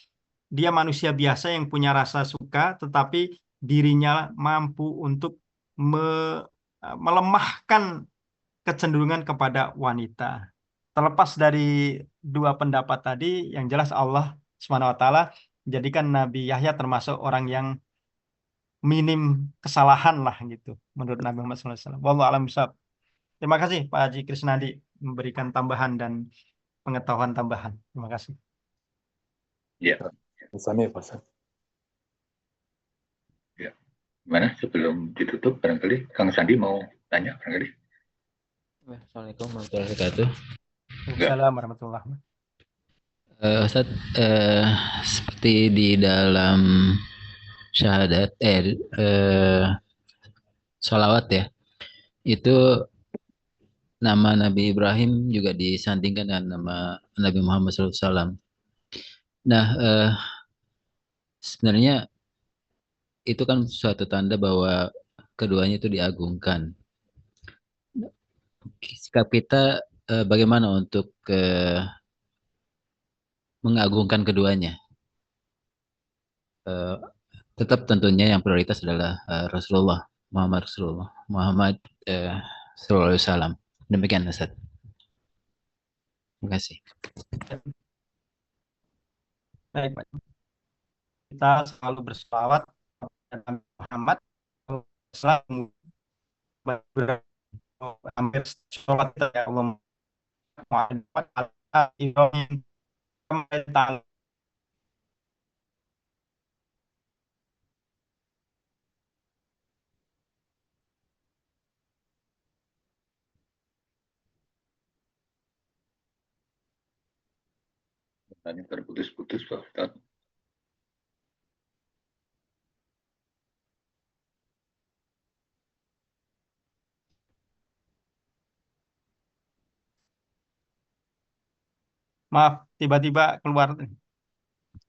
dia manusia biasa yang punya rasa suka tetapi dirinya mampu untuk melemahkan kecenderungan kepada wanita. Terlepas dari dua pendapat tadi, yang jelas Allah SWT jadikan Nabi Yahya termasuk orang yang minim kesalahan lah gitu menurut Nabi Muhammad SAW. Wallahu a'lam bishawab. Terima kasih Pak Haji Krisnadi memberikan tambahan dan pengetahuan tambahan. Terima kasih. Ya. Ya. Gimana sebelum ditutup barangkali Kang Sandi mau tanya barangkali. Assalamualaikum warahmatullahi wabarakatuh. Waalaikumsalam warahmatullahi wabarakatuh. Ustaz, seperti di dalam syahadat sholawat ya, itu nama Nabi Ibrahim juga disandingkan dengan nama Nabi Muhammad SAW. Nah, sebenarnya itu kan suatu tanda bahwa keduanya itu diagungkan. Sikap kita bagaimana untuk mengagungkan keduanya? Tetap tentunya yang prioritas adalah Rasulullah Muhammad Sallallahu Alaihi Wasallam. Demikian Ustaz. Terima kasih. Baik, Pak. Kita selalu berselawat kepada Muhammad SAW. Hampir sholat kita ya Allah Muhammad Ibrahim Tanya terputus-putus Pak Ustaz. Maaf, tiba-tiba keluar.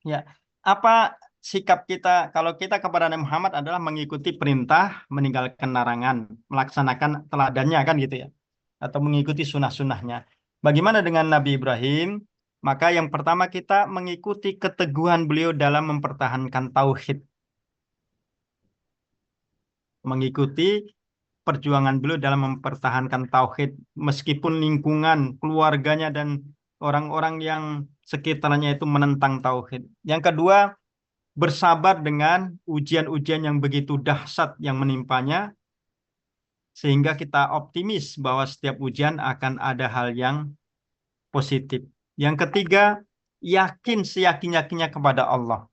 Ya, apa sikap kita kalau kita kepada Nabi Muhammad adalah mengikuti perintah, meninggalkan larangan, melaksanakan teladannya kan gitu ya. atau mengikuti sunnah-sunnahnya. Bagaimana dengan Nabi Ibrahim? Maka yang pertama kita mengikuti keteguhan beliau dalam mempertahankan tauhid. Mengikuti perjuangan beliau dalam mempertahankan tauhid meskipun lingkungan, keluarganya dan orang-orang yang sekitarnya itu menentang tauhid. Yang kedua, bersabar dengan ujian-ujian yang begitu dahsyat yang menimpanya sehingga kita optimis bahwa setiap ujian akan ada hal yang positif. Yang ketiga, yakin seyakin-yakinnya kepada Allah.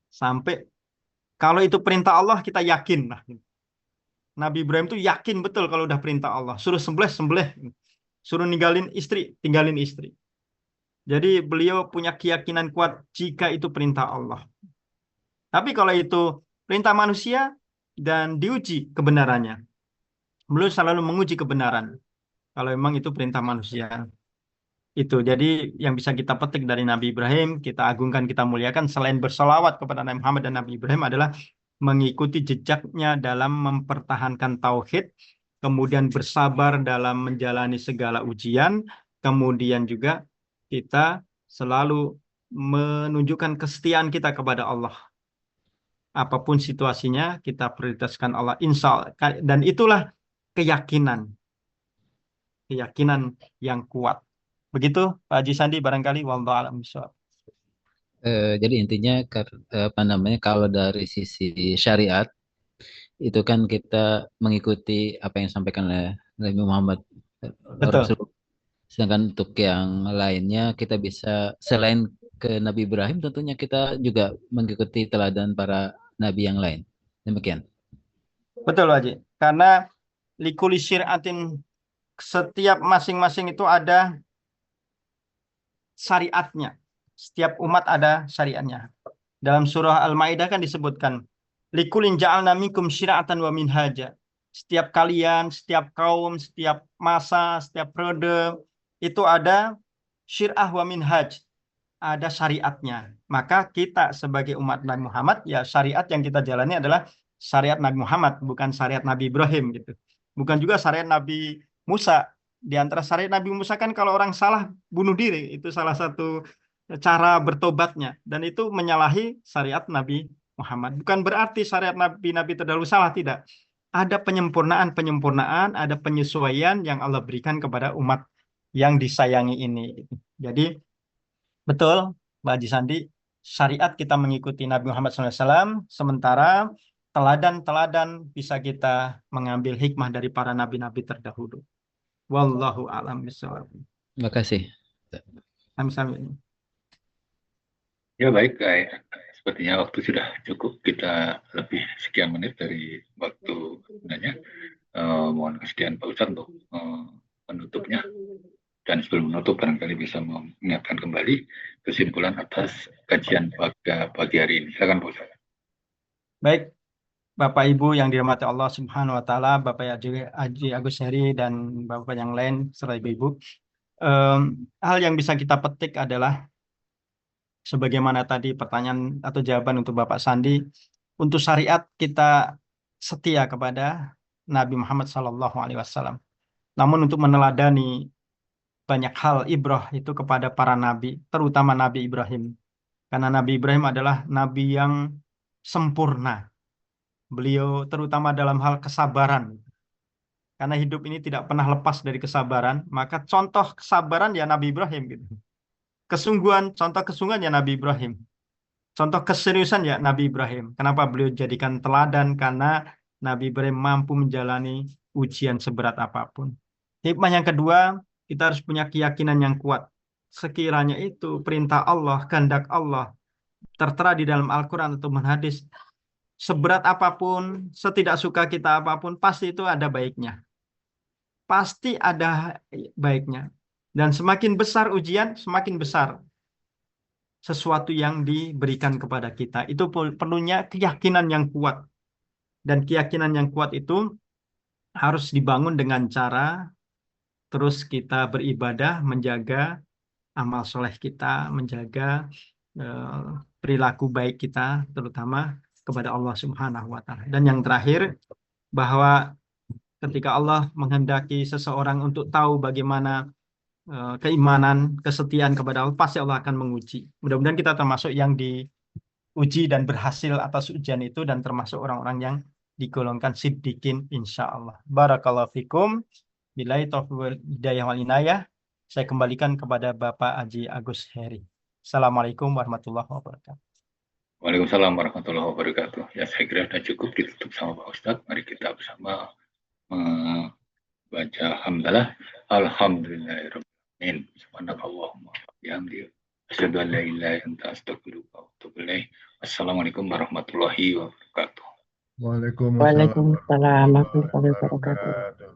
Sampai kalau itu perintah Allah kita yakin. Nabi Ibrahim itu yakin betul kalau udah perintah Allah. Suruh sembelih, sembelih. Suruh ninggalin istri, tinggalin istri. Jadi beliau punya keyakinan kuat jika itu perintah Allah. Tapi kalau itu perintah manusia dan diuji kebenarannya. Beliau selalu menguji kebenaran. Kalau memang itu perintah manusia. Itu. Jadi yang bisa kita petik dari Nabi Ibrahim, kita agungkan, kita muliakan selain bersolawat kepada Nabi Muhammad dan Nabi Ibrahim adalah mengikuti jejaknya dalam mempertahankan tauhid, kemudian bersabar dalam menjalani segala ujian, kemudian juga kita selalu menunjukkan kesetiaan kita kepada Allah. Apapun situasinya, kita prioritaskan Allah. Insya Allah. Dan itulah keyakinan. Keyakinan yang kuat. Begitu Pak Haji Sandi barangkali wallahu a'lam bishawab. Jadi intinya apa namanya kalau dari sisi syariat itu kan kita mengikuti apa yang disampaikan oleh Nabi Muhammad Betul. Rasul. Sedangkan untuk yang lainnya kita bisa selain ke Nabi Ibrahim tentunya kita juga mengikuti teladan para nabi yang lain. Demikian. Betul Pak Haji. Karena likuli syir'atin setiap masing-masing itu ada syariatnya. Setiap umat ada syariatnya. Dalam surah Al-Maidah kan disebutkan likulin ja'alna minkum syira'atan wa minhaja. Setiap kalian, setiap kaum, setiap masa, setiap periode itu ada syir'ah wa minhaj. Ada syariatnya. Maka kita sebagai umat Nabi Muhammad ya syariat yang kita jalani adalah syariat Nabi Muhammad, bukan syariat Nabi Ibrahim gitu. Bukan juga syariat Nabi Musa. Di antara syariat Nabi Musa kan kalau orang salah bunuh diri, itu salah satu cara bertobatnya, dan itu menyalahi syariat Nabi Muhammad. Bukan berarti syariat nabi-nabi terdahulu salah, tidak. Ada penyempurnaan, ada penyesuaian yang Allah berikan kepada umat yang disayangi ini. Jadi betul Mbak Haji Sandi, syariat kita mengikuti Nabi Muhammad SAW, sementara teladan-teladan bisa kita mengambil hikmah dari para nabi-nabi terdahulu. Wallahu a'lam bishawab. Terima kasih. Amin. Ya baik, sepertinya waktu sudah cukup. Kita lebih sekian menit dari waktu sebenarnya. Mohon kesediaan Pak Ustadz untuk menutupnya. Dan sebelum menutup, barangkali bisa mengingatkan kembali kesimpulan atas kajian pada pagi hari ini. Silakan Pak Ustadz. Baik, Bapak Ibu yang dirahmati Allah Subhanahu wa taala, Bapak Haji Agus Heri dan Bapak yang lain serta Ibu-ibu. Hal yang bisa kita petik adalah sebagaimana tadi pertanyaan atau jawaban untuk Bapak Sandi, untuk syariat kita setia kepada Nabi Muhammad SAW. Namun untuk meneladani banyak hal ibrah itu kepada para nabi, terutama Nabi Ibrahim. Karena Nabi Ibrahim adalah nabi yang sempurna. Beliau terutama dalam hal kesabaran. Karena hidup ini tidak pernah lepas dari kesabaran, maka contoh kesabaran ya Nabi Ibrahim gitu. Contoh kesungguhan ya Nabi Ibrahim. Contoh keseriusan ya Nabi Ibrahim. Kenapa beliau jadikan teladan? Karena Nabi Ibrahim mampu menjalani ujian seberat apapun. Hikmah yang kedua, kita harus punya keyakinan yang kuat. Sekiranya itu perintah Allah, kehendak Allah, tertera di dalam Al-Quran atau hadis, seberat apapun, setidak suka kita apapun, pasti itu ada baiknya. Pasti ada baiknya. Dan semakin besar ujian, semakin besar sesuatu yang diberikan kepada kita. Itu perlunya keyakinan yang kuat. Dan keyakinan yang kuat itu harus dibangun dengan cara terus kita beribadah, menjaga amal soleh kita, menjaga perilaku baik kita, terutama kepada Allah Subhanahu wa Ta'ala. Dan yang terakhir, bahwa ketika Allah menghendaki seseorang untuk tahu bagaimana keimanan, kesetiaan kepada Allah, pasti Allah akan menguji. Mudah-mudahan kita termasuk yang diuji dan berhasil atas ujian itu dan termasuk orang-orang yang digolongkan siddiqin insya Allah. Barakallahu fikum. Billahi taufiq wal hidayah wal inayah. Saya kembalikan kepada Bapak Haji Agus Heri. Assalamualaikum warahmatullahi wabarakatuh. Waalaikumsalam warahmatullahi wabarakatuh. Ya, saya kira sudah cukup ditutup sama Pak Ustadz. Mari kita bersama membaca hamdalah. Alhamdulillahirrahmanirrahim. Subhanakallahumma wa bihamdika. Asyhadu an la ilaha illa anta astaghfiruka wa atubu ilaik. Assalamualaikum warahmatullahi wabarakatuh. Waalaikumsalam Waalaikumsalam warahmatullahi warahmatullahi wabarakatuh. wabarakatuh.